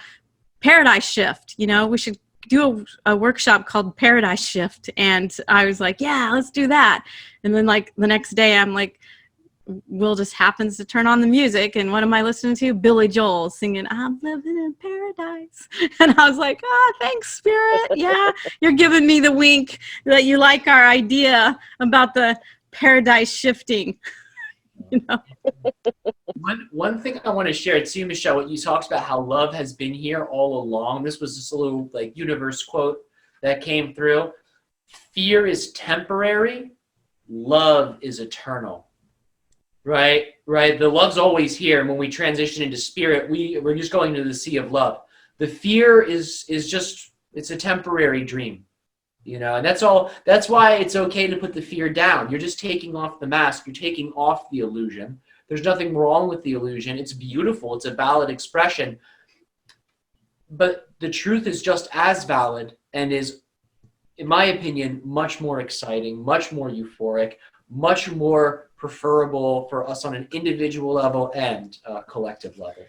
[SPEAKER 1] Paradise Shift. You know, we should do a workshop called Paradise Shift. And I was like, yeah, let's do that. And then like the next day I'm like, Will just happens to turn on the music, and what am I listening to? Billy Joel singing "I'm Living in Paradise," and I was like, "Ah, thanks, Spirit. Yeah, you're giving me the wink that you like our idea about the paradise shifting." You know.
[SPEAKER 3] One thing I want to share too, Michelle, what you talked about how love has been here all along. This was just a little like universe quote that came through. Fear is temporary, love is eternal. Right. The love's always here. And when we transition into spirit, we're just going to the sea of love. The fear is just, it's a temporary dream, you know, and that's all. That's why it's okay to put the fear down. You're just taking off the mask. You're taking off the illusion. There's nothing wrong with the illusion. It's beautiful. It's a valid expression. But the truth is just as valid and is, in my opinion, much more exciting, much more euphoric, much more preferable for us on an individual level and collective level.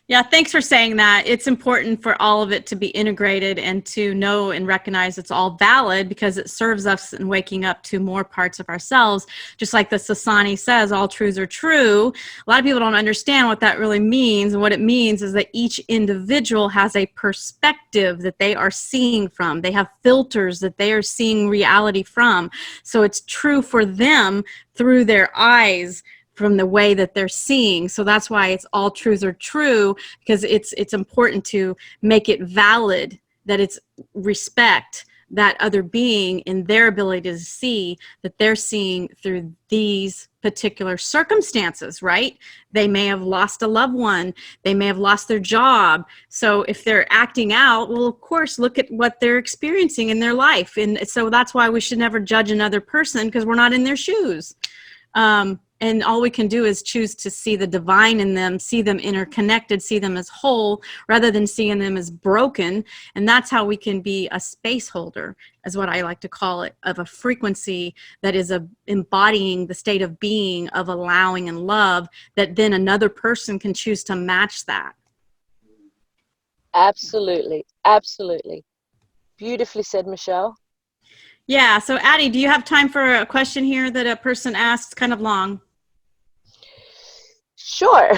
[SPEAKER 1] Yeah, thanks for saying that. It's important for all of it to be integrated and to know and recognize it's all valid, because it serves us in waking up to more parts of ourselves. Just like the Sasani says, all truths are true. A lot of people don't understand what that really means. And what it means is that each individual has a perspective that they are seeing from. They have filters that they are seeing reality from. So it's true for them through their eyes, from the way that they're seeing. So that's why it's all truths are true, because it's important to make it valid, that it's respect that other being in their ability to see that they're seeing through these particular circumstances, right? They may have lost a loved one. They may have lost their job. So if they're acting out, well, of course, look at what they're experiencing in their life. And so that's why we should never judge another person, because we're not in their shoes. And all we can do is choose to see the divine in them, see them interconnected, see them as whole, rather than seeing them as broken. And that's how we can be a space holder, is what I like to call it, of a frequency that is embodying the state of being of allowing and love, that then another person can choose to match that.
[SPEAKER 2] Absolutely. Absolutely. Beautifully said, Michelle.
[SPEAKER 1] Yeah. So Addie, do you have time for a question here that a person asked? Kind of long.
[SPEAKER 2] Sure.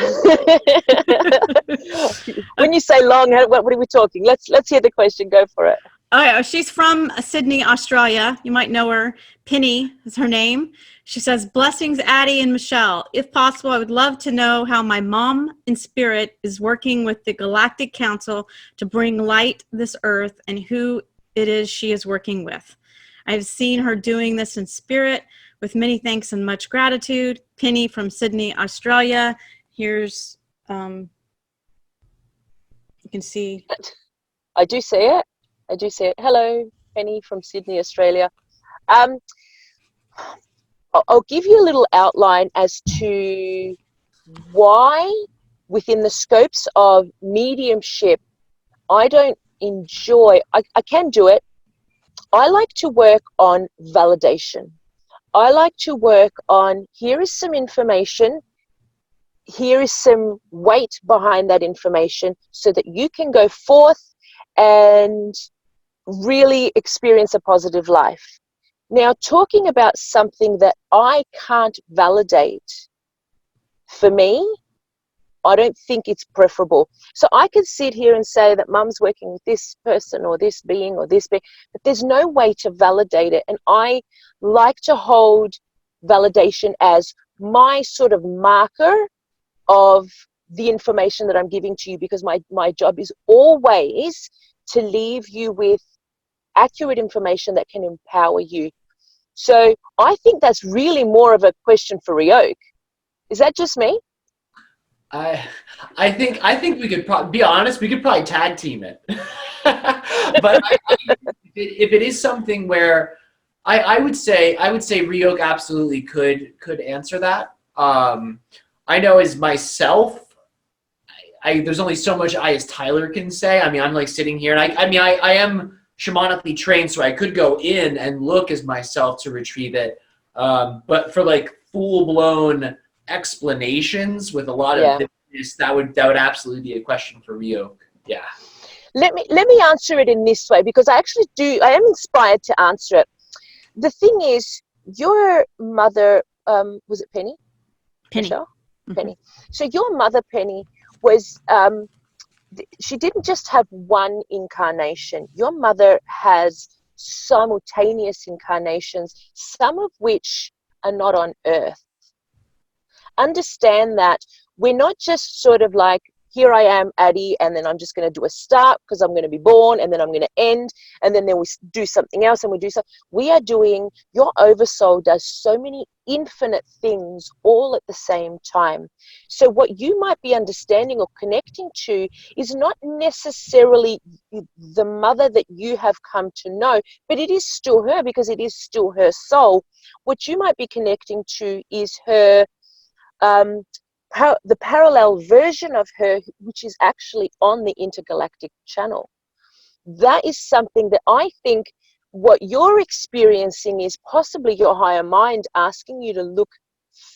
[SPEAKER 2] When you say long, what are we talking? Let's hear the question. Go for it.
[SPEAKER 1] Oh, she's from Sydney, Australia. You might know her. Penny is her name. She says, "Blessings, Addie and Michelle. If possible, I would love to know how my mom in spirit is working with the Galactic Council to bring light this earth, and who it is she is working with. I've seen her doing this in spirit. With many thanks and much gratitude, Penny from Sydney, Australia." Here's, you can see.
[SPEAKER 2] I do see it. Hello, Penny from Sydney, Australia. I'll give you a little outline as to why, within the scopes of mediumship, I don't enjoy, I can do it. I like to work on validation. I like to work on, here is some information, here is some weight behind that information, so that you can go forth and really experience a positive life. Now, talking about something that I can't validate, for me, I don't think it's preferable. So I could sit here and say that mum's working with this person or this being or this being, but there's no way to validate it. And I like to hold validation as my sort of marker of the information that I'm giving to you, because my job is always to leave you with accurate information that can empower you. So I think that's really more of a question for Ryoka. Is that just me?
[SPEAKER 3] I think we could probably be honest. We could probably tag team it. But if it is something where I would say Ryoka absolutely could answer that. I know as myself, there's only so much I as Tyler can say. I mean, I'm like sitting here, and I am shamanically trained, so I could go in and look as myself to retrieve it. But for like full blown explanations with a lot of this, that would absolutely be a question for Ryoka. Yeah.
[SPEAKER 2] Let me answer it in this way, because I am inspired to answer it. The thing is, your mother, was it Penny? Michelle? Mm-hmm. Penny. So your mother, Penny, was, she didn't just have one incarnation. Your mother has simultaneous incarnations, some of which are not on earth. Understand that we're not just sort of like, here I am, Addie, and then I'm just going to do a start because I'm going to be born, and then I'm going to end, and then we do something else, and we do something. We are doing, your oversoul does so many infinite things all at the same time. So what you might be understanding or connecting to is not necessarily the mother that you have come to know, but it is still her, because it is still her soul. What you might be connecting to is her, the parallel version of her, which is actually on the intergalactic channel. That is something that I think what you're experiencing is possibly your higher mind asking you to look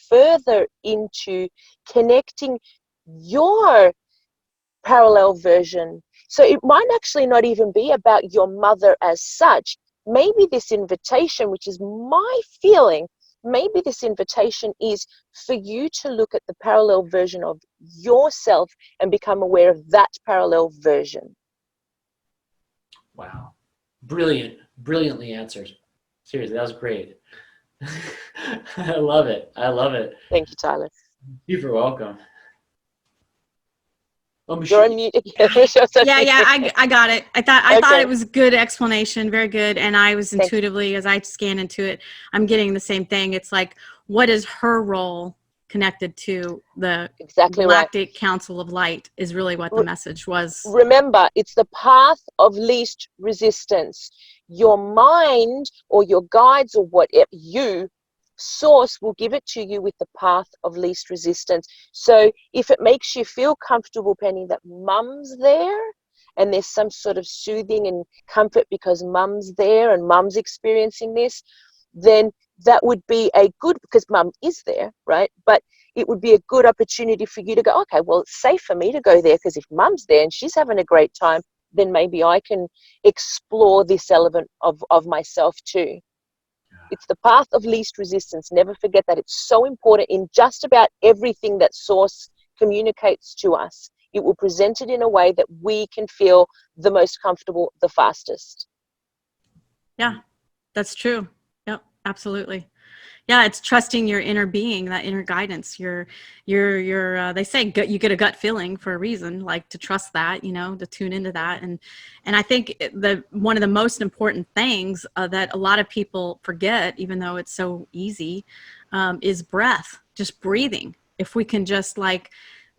[SPEAKER 2] further into connecting your parallel version. So it might actually not even be about your mother as such. Maybe this invitation, which is my feeling, maybe this invitation is for you to look at the parallel version of yourself and become aware of that parallel version.
[SPEAKER 3] Wow. Brilliantly answered. Seriously, that was great. I love it.
[SPEAKER 2] Thank you, Tyler.
[SPEAKER 3] You're welcome.
[SPEAKER 2] You're on mute again.
[SPEAKER 1] I got it. I thought it was good explanation, very good. And I was intuitively, as I scan into it, I'm getting the same thing. It's like, what is her role connected to the Galactic Council of Light is really what the message was.
[SPEAKER 2] Remember, it's the path of least resistance. Your mind or your guides or whatever source will give it to you with the path of least resistance. So if it makes you feel comfortable, Penny, that mum's there and there's some sort of soothing and comfort because mum's there and mum's experiencing this, then that would be a good, because mum is there, right? But it would be a good opportunity for you to go, okay, well, it's safe for me to go there, because if mum's there and she's having a great time, then maybe I can explore this element of myself too. It's the path of least resistance. Never forget that. It's so important in just about everything that Source communicates to us. It will present it in a way that we can feel the most comfortable, the fastest.
[SPEAKER 1] Yeah, that's true. Yep, absolutely. Yeah, it's trusting your inner being, that inner guidance. Your they say you get a gut feeling for a reason, like to trust that, to tune into that. And I think one of the most important things that a lot of people forget, even though it's so easy, is breath, just breathing. If we can just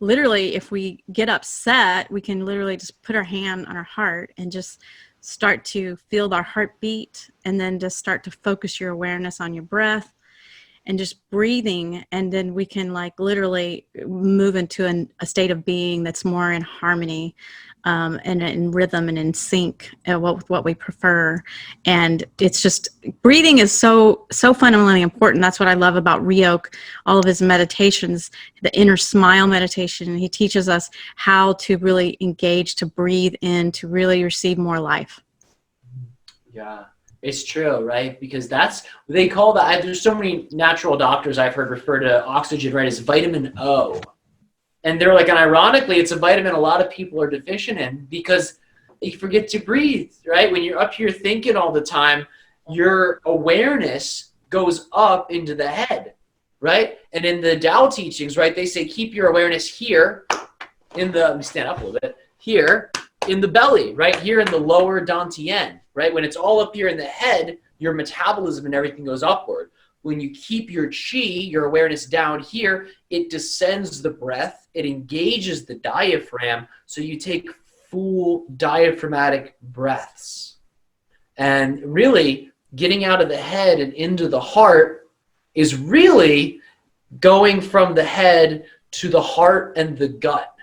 [SPEAKER 1] literally, if we get upset, we can literally just put our hand on our heart and just start to feel our heartbeat, and then just start to focus your awareness on your breath and just breathing, and then we can literally move into a state of being that's more in harmony and in rhythm and in sync with what we prefer. And it's just, breathing is so fundamentally important. That's what I love about Ryoka, all of his meditations, the inner smile meditation. He teaches us how to really engage, to breathe in, to really receive more life.
[SPEAKER 3] Yeah. It's true, right? Because they call that, there's so many natural doctors I've heard refer to oxygen, right, as vitamin O. And they're and ironically, it's a vitamin a lot of people are deficient in because you forget to breathe, right? When you're up here thinking all the time, your awareness goes up into the head, right? And in the Tao teachings, right, they say keep your awareness here let me stand up a little bit, here in the belly, right here in the lower dantian, right? When it's all up here in the head, your metabolism and everything goes upward. When you keep your chi, your awareness down here, it descends the breath, it engages the diaphragm, so you take full diaphragmatic breaths. And really, getting out of the head and into the heart is really going from the head to the heart and the gut.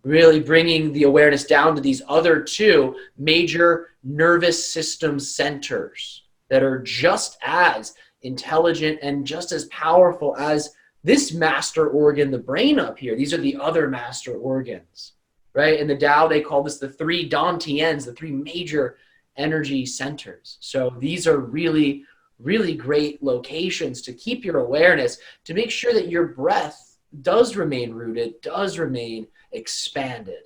[SPEAKER 3] Really bringing the awareness down to these other two major nervous system centers that are just as intelligent and just as powerful as this master organ, the brain up here. These are the other master organs, right? In the Tao, they call this the three dantians, the three major energy centers. So these are really, really great locations to keep your awareness, to make sure that your breath does remain rooted, does remain expanded.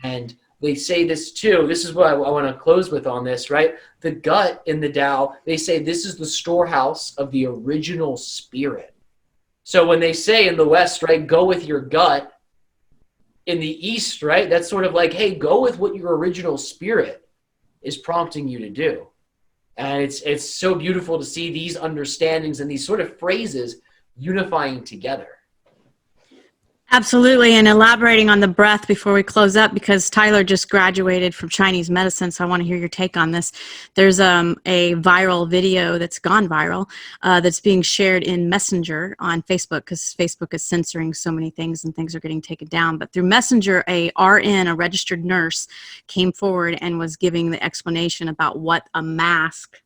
[SPEAKER 3] And they say this too, this is what I want to close with on this, right? The gut in the Tao, they say this is the storehouse of the original spirit. So when they say in the West, right, go with your gut, in the East, right, that's sort of like, hey, go with what your original spirit is prompting you to do. And it's so beautiful to see these understandings and these sort of phrases unifying together.
[SPEAKER 1] Absolutely. And elaborating on the breath before we close up, because Tyler just graduated from Chinese medicine, so I want to hear your take on this. There's a viral video that's gone viral that's being shared in Messenger on Facebook, because Facebook is censoring so many things and things are getting taken down. But through Messenger, a RN, a registered nurse, came forward and was giving the explanation about what a mask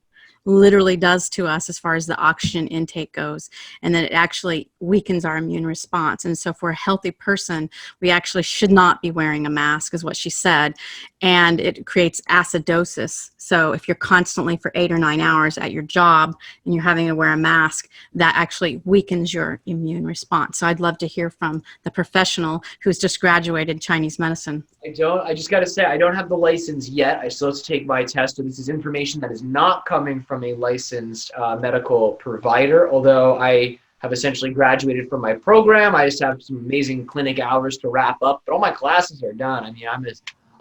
[SPEAKER 1] literally does to us as far as the oxygen intake goes, and that it actually weakens our immune response. And so for a healthy person, we actually should not be wearing a mask, is what she said, and it creates acidosis. So if you're constantly for 8 or 9 hours at your job and you're having to wear a mask, that actually weakens your immune response. So I'd love to hear from the professional who's just graduated Chinese medicine.
[SPEAKER 3] I just got to say, I don't have the license yet. I still have to take my test. So this is information that is not coming from a licensed medical provider, although I have essentially graduated from my program. I just have some amazing clinic hours to wrap up, but all my classes are done. I mean,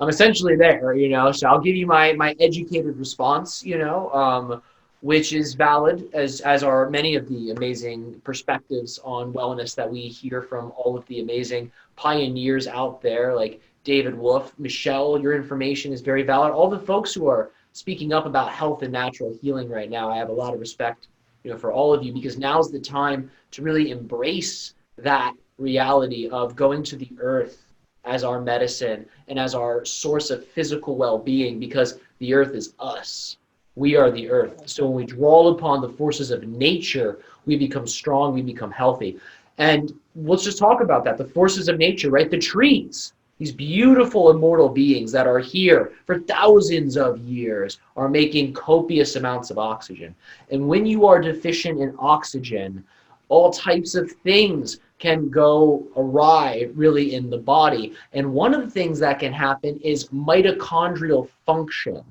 [SPEAKER 3] I'm essentially there, you know, so I'll give you my educated response, you know, which is valid, as are many of the amazing perspectives on wellness that we hear from all of the amazing pioneers out there, like David Wolf. Michelle, your information is very valid. All the folks who are speaking up about health and natural healing right now, I have a lot of respect, you know, for all of you, because now's the time to really embrace that reality of going to the earth as our medicine and as our source of physical well-being, because the earth is us. We are the earth. So when we draw upon the forces of nature, we become strong, we become healthy. And let's just talk about that, the forces of nature, right? The trees, these beautiful immortal beings that are here for thousands of years, are making copious amounts of oxygen. And when you are deficient in oxygen, all types of things can go awry really in the body. And one of the things that can happen is mitochondrial function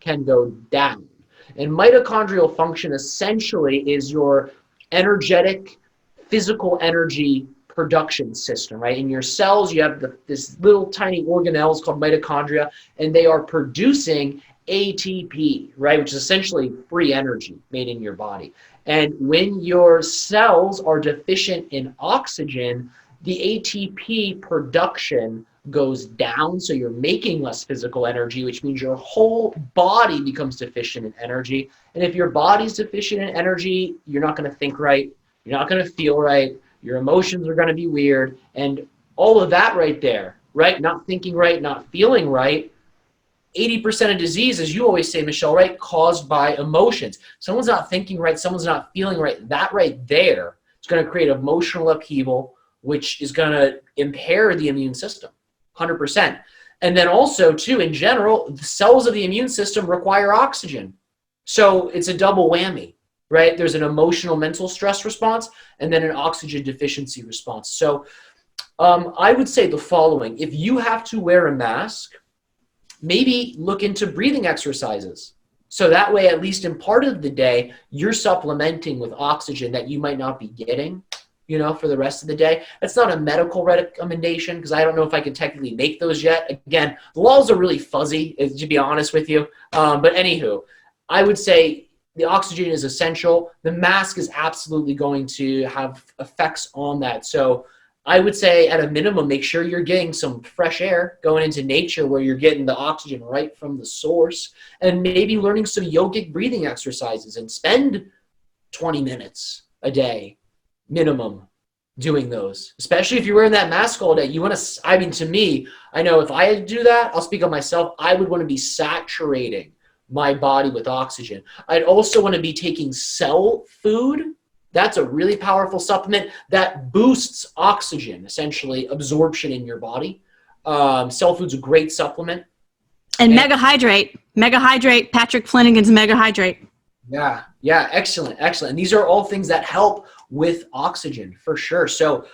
[SPEAKER 3] can go down. And mitochondrial function essentially is your energetic, physical energy production system, right? In your cells, you have this little tiny organelles called mitochondria, and they are producing ATP, right? Which is essentially free energy made in your body. And when your cells are deficient in oxygen, the ATP production goes down, so you're making less physical energy, which means your whole body becomes deficient in energy. And if your body's deficient in energy, you're not going to think right, you're not going to feel right, your emotions are going to be weird, and all of that right there, right? Not thinking right, not feeling right. 80% of disease, as you always say, Michelle, right, caused by emotions. Someone's not thinking right, someone's not feeling right. That right there is going to create emotional upheaval, which is going to impair the immune system, 100%. And then also, too, in general, the cells of the immune system require oxygen. So it's a double whammy, right? There's an emotional mental stress response and then an oxygen deficiency response. So I would say the following. If you have to wear a mask, maybe look into breathing exercises. So that way, at least in part of the day, you're supplementing with oxygen that you might not be getting you know, for the rest of the day. That's not a medical recommendation because I don't know if I can technically make those yet. Again, the laws are really fuzzy, to be honest with you. But anywho, I would say the oxygen is essential. The mask is absolutely going to have effects on that. So I would say at a minimum, make sure you're getting some fresh air going into nature where you're getting the oxygen right from the source, and maybe learning some yogic breathing exercises and spend 20 minutes a day minimum doing those, especially if you're wearing that mask all day. You want to, I mean, to me, I know if I had to do that, I'll speak on myself, I would want to be saturating my body with oxygen. I'd also want to be taking cell food. That's a really powerful supplement that boosts oxygen, essentially absorption in your body. Cell food's a great supplement.
[SPEAKER 1] And Mega Hydrate, Patrick Flanagan's Mega Hydrate.
[SPEAKER 3] Yeah, excellent. And these are all things that help with oxygen for sure. So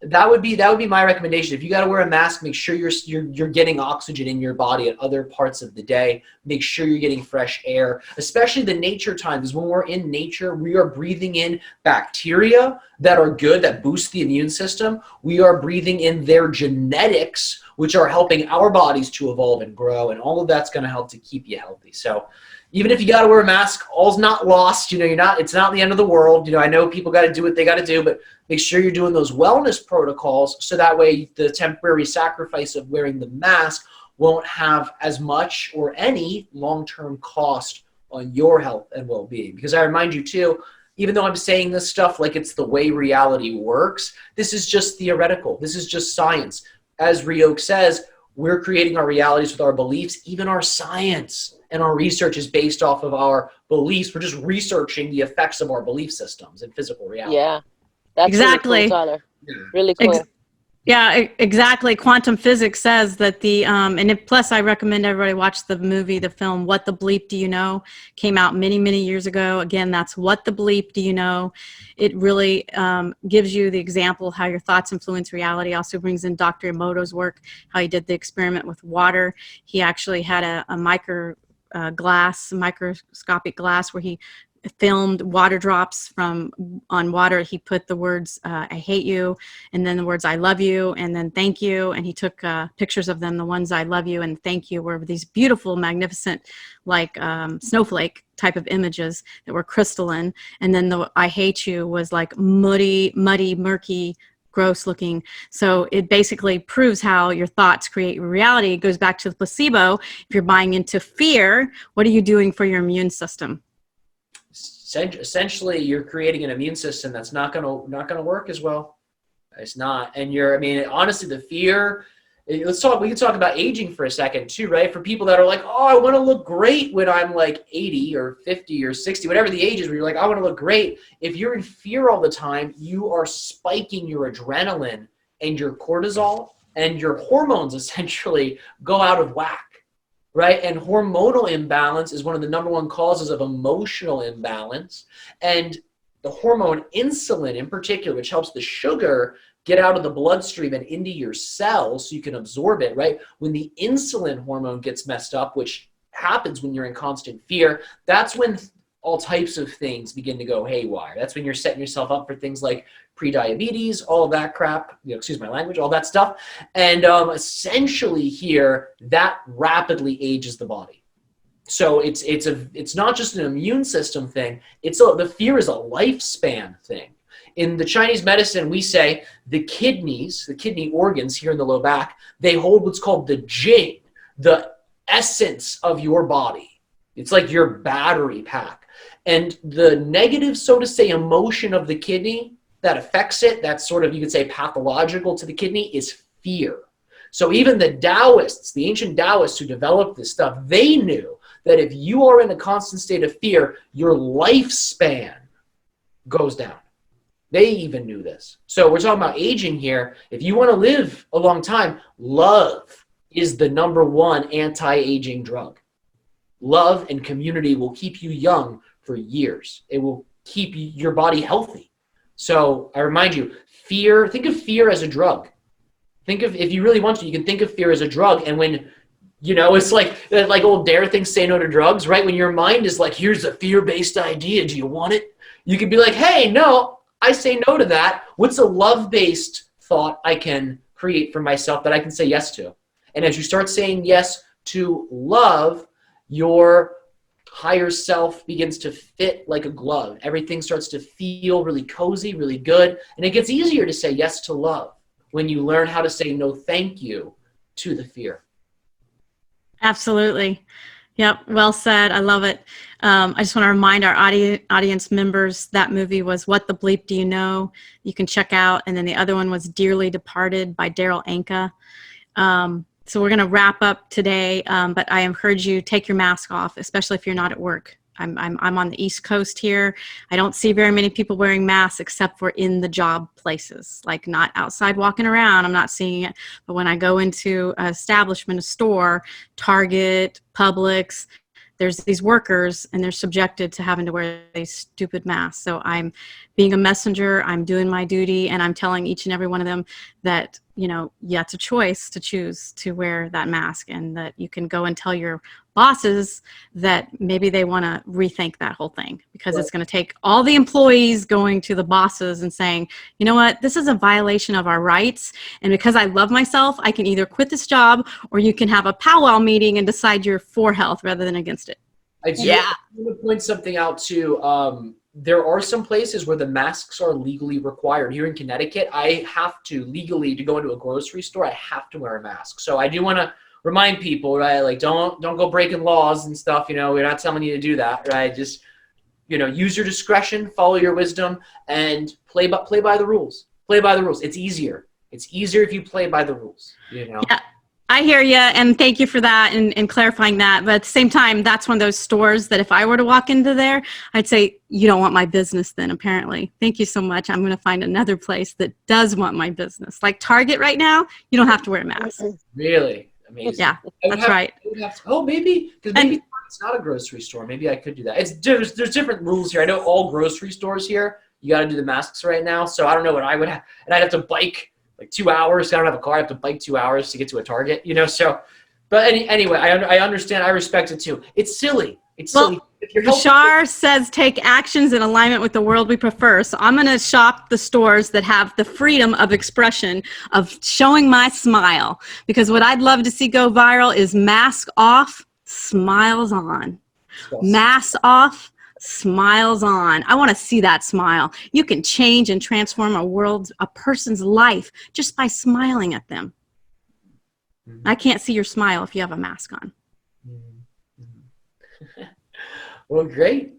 [SPEAKER 3] that would be my recommendation. If you got to wear a mask, make sure you're getting oxygen in your body at other parts of the day. Make sure you're getting fresh air, especially the nature time, because when we're in nature, we are breathing in bacteria that are good, that boost the immune system. We are breathing in their genetics, which are helping our bodies to evolve and grow, and all of that's going to help to keep you healthy. So even if you got to wear a mask, all's not lost. You know, it's not the end of the world. You know, I know people got to do what they got to do, but make sure you're doing those wellness protocols so that way the temporary sacrifice of wearing the mask won't have as much or any long-term cost on your health and well-being. Because I remind you too, even though I'm saying this stuff like it's the way reality works, this is just theoretical. This is just science. As Ryoka says, we're creating our realities with our beliefs. Even our science and our research is based off of our beliefs. We're just researching the effects of our belief systems in physical reality.
[SPEAKER 2] Yeah, that's
[SPEAKER 1] exactly.
[SPEAKER 2] Really cool, Tyler. Really cool.
[SPEAKER 1] Yeah, exactly. Quantum physics says that plus I recommend everybody watch the film, What the Bleep Do You Know? Came out many, many years ago. Again, that's What the Bleep Do You Know? It really gives you the example of how your thoughts influence reality. Also brings in Dr. Emoto's work, how he did the experiment with water. He actually had a microscopic glass where he filmed water drops on water. He put the words I hate you, and then the words I love you, and then thank you, and he took pictures of them. The ones I love you and thank you were these beautiful, magnificent, like snowflake type of images that were crystalline, and then the I hate you was like muddy, murky, gross looking. So it basically proves how your thoughts create your reality. It goes back to the placebo. If you're buying into fear, what are you doing for your immune system?
[SPEAKER 3] Essentially, you're creating an immune system that's not gonna work as well. It's not, and honestly, the fear. We can talk about aging for a second too, right? For people that are like, oh, I want to look great when I'm like 80 or 50 or 60, whatever the age is, where you're like, I want to look great. If you're in fear all the time, you are spiking your adrenaline and your cortisol, and your hormones essentially go out of whack. Right? And hormonal imbalance is one of the #1 causes of emotional imbalance. And the hormone insulin in particular, which helps the sugar get out of the bloodstream and into your cells so you can absorb it, right? When the insulin hormone gets messed up, which happens when you're in constant fear, that's when all types of things begin to go haywire. That's when you're setting yourself up for things like prediabetes, all that crap, excuse my language, all that stuff. And essentially here, that rapidly ages the body. So it's not just an immune system thing. The fear is a lifespan thing. In the Chinese medicine, we say the kidney organs here in the low back, they hold what's called the jing, the essence of your body. It's like your battery pack. And the negative, so to say, emotion of the kidney that affects it, that's sort of, you could say, pathological to the kidney, is fear. So even the Taoists, the ancient Taoists who developed this stuff, they knew that if you are in a constant state of fear, your lifespan goes down. They even knew this. So we're talking about aging here. If you want to live a long time, love is the #1 anti-aging drug. Love and community will keep you young for years. It will keep your body healthy. So I remind you, fear, think of fear as a drug. If you really want to, you can think of fear as a drug. And when, it's like old Dare things, say no to drugs, right? When your mind is like, here's a fear-based idea, do you want it? You could be like, hey, no, I say no to that. What's a love-based thought I can create for myself that I can say yes to? And as you start saying yes to love, your higher self begins to fit like a glove. Everything starts to feel really cozy, really good. And it gets easier to say yes to love when you learn how to say no thank you to the fear.
[SPEAKER 1] Absolutely. Yep. Well said. I love it. I just want to remind our audience members that movie was What the Bleep Do You Know? You can check out. And then the other one was Dearly Departed by Daryl Anka. So we're going to wrap up today, but I encourage you, take your mask off, especially if you're not at work. I'm on the East Coast here. I don't see very many people wearing masks except for in the job places, like not outside walking around. I'm not seeing it. But when I go into an establishment, a store, Target, Publix, there's these workers and they're subjected to having to wear these stupid masks. So I'm being a messenger, I'm doing my duty, and I'm telling each and every one of them that, you know, yeah, it's a choice to choose to wear that mask, and that you can go and tell your bosses that maybe they want to rethink that whole thing, because it's going to take all the employees going to the bosses and saying, you know what, this is a violation of our rights, and because I love myself, I can either quit this job or you can have a powwow meeting and decide you're for health rather than against it.
[SPEAKER 3] I do want to point something out too. There are some places where the masks are legally required. Here in Connecticut, I have to legally, to go into a grocery store, I have to wear a mask. So I do want to remind people, right? Like, don't go breaking laws and stuff. You know, we're not telling you to do that, right? Just, you know, use your discretion, follow your wisdom, and play by the rules. Play by the rules. It's easier. It's easier if you play by the rules. You know.
[SPEAKER 1] Yeah. I hear you, and thank you for that and clarifying that. But at the same time, that's one of those stores that if I were to walk into there, I'd say, you don't want my business then, apparently. Thank you so much. I'm going to find another place that does want my business. Like Target right now, you don't have to wear a mask.
[SPEAKER 3] Really? Amazing.
[SPEAKER 1] Yeah, that's right.
[SPEAKER 3] Maybe, because maybe it's not a grocery store. Maybe I could do that. There's different rules here. I know all grocery stores here, you got to do the masks right now. So I don't know what I would have. And I'd have to bike like 2 hours. I don't have a car. I have to bike 2 hours to get to a Target, you know? So, but anyway, I understand. I respect it too. It's silly. It's silly.
[SPEAKER 1] Bashar says take actions in alignment with the world we prefer. So I'm going to shop the stores that have the freedom of expression, of showing my smile. Because what I'd love to see go viral is mask off, smiles on. Mask off, smiles on. I want to see that smile. You can change and transform a person's life just by smiling at them. Mm-hmm. I can't see your smile if you have a mask on.
[SPEAKER 3] Mm-hmm. Well, great.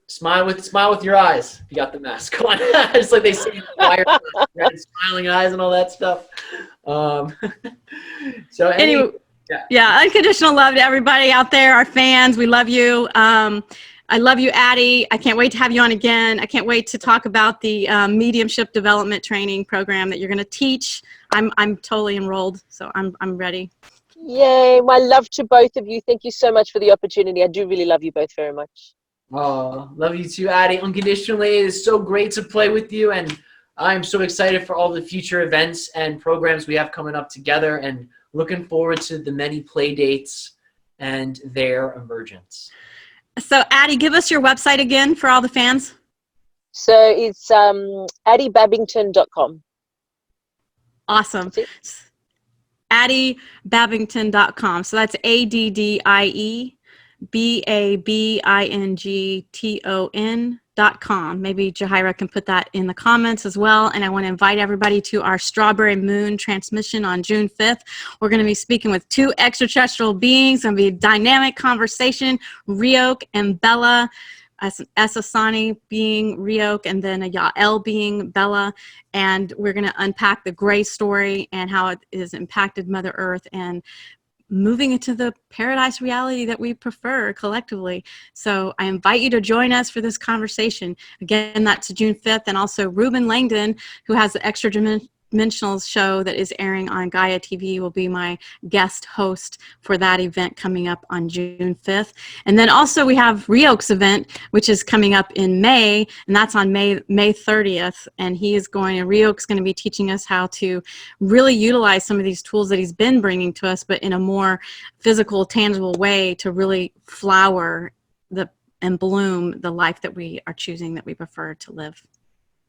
[SPEAKER 3] Smile with your eyes if you got the mask on. Just like they say in the wire, smiling eyes and all that stuff. So anyway,
[SPEAKER 1] yeah, unconditional love to everybody out there, our fans. We love you. I love you, Addie. I can't wait to have you on again. I can't wait to talk about the mediumship development training program that you're going to teach. I'm totally enrolled, so I'm ready.
[SPEAKER 2] Yay, my love to both of you. Thank you so much for the opportunity. I do really love you both very much.
[SPEAKER 3] Oh, love you too, Addie. Unconditionally, it is so great to play with you, and I'm so excited for all the future events and programs we have coming up together, and looking forward to the many play dates and their emergence.
[SPEAKER 1] So, Addie, give us your website again for all the fans.
[SPEAKER 2] So it's addiebabbington.com.
[SPEAKER 1] Awesome. AddieBabbington.com. So that's AddieBabbington.com. Maybe Jahira can put that in the comments as well. And I want to invite everybody to our Strawberry Moon transmission on June 5th. We're going to be speaking with 2 extraterrestrial beings. It's going to be a dynamic conversation, RIOK and BELLA. As an Asasani being Ryoka, and then a Yael being Bella, and we're going to unpack the gray story and how it has impacted Mother Earth and moving into the paradise reality that we prefer collectively. So I invite you to join us for this conversation. Again, that's June 5th, and also Ruben Langdon, who has the Extra Dimensional show that is airing on Gaia TV, will be my guest host for that event coming up on June 5th. And then also we have Ryoka's event, which is coming up in May, and that's on May 30th. And Ryoka's going to be teaching us how to really utilize some of these tools that he's been bringing to us, but in a more physical, tangible way to really flower and bloom the life that we are choosing, that we prefer to live.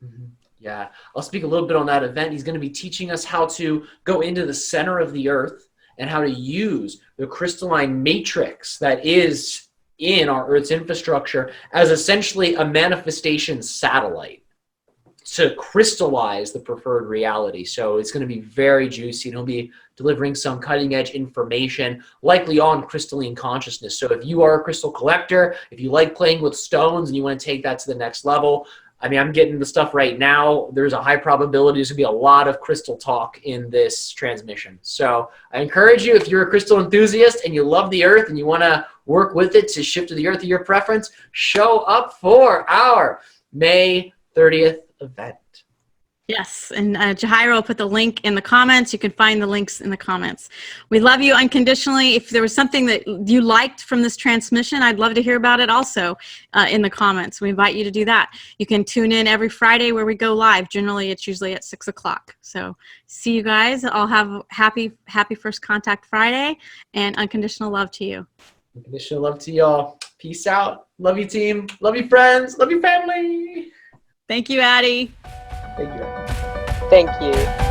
[SPEAKER 3] Mhm. Yeah, I'll speak a little bit on that event. He's going to be teaching us how to go into the center of the earth and how to use the crystalline matrix that is in our Earth's infrastructure as essentially a manifestation satellite to crystallize the preferred reality. So it's going to be very juicy, and he'll be delivering some cutting edge information, likely on crystalline consciousness. So if you are a crystal collector, if you like playing with stones and you want to take that to the next level, I mean, I'm getting the stuff right now. There's a high probability there's going to be a lot of crystal talk in this transmission. So I encourage you, if you're a crystal enthusiast and you love the earth and you want to work with it to shift to the earth of your preference, show up for our May 30th event.
[SPEAKER 1] Yes, and Jahaira will put the link in the comments. You can find the links in the comments. We love you unconditionally. If there was something that you liked from this transmission, I'd love to hear about it also in the comments. We invite you to do that. You can tune in every Friday where we go live. Generally, it's usually at 6 o'clock. So see you guys. I'll have happy First Contact Friday, and unconditional love to you.
[SPEAKER 3] Unconditional love to y'all. Peace out. Love you, team. Love you, friends. Love you, family.
[SPEAKER 1] Thank you, Addie.
[SPEAKER 3] Thank you.
[SPEAKER 2] Thank you.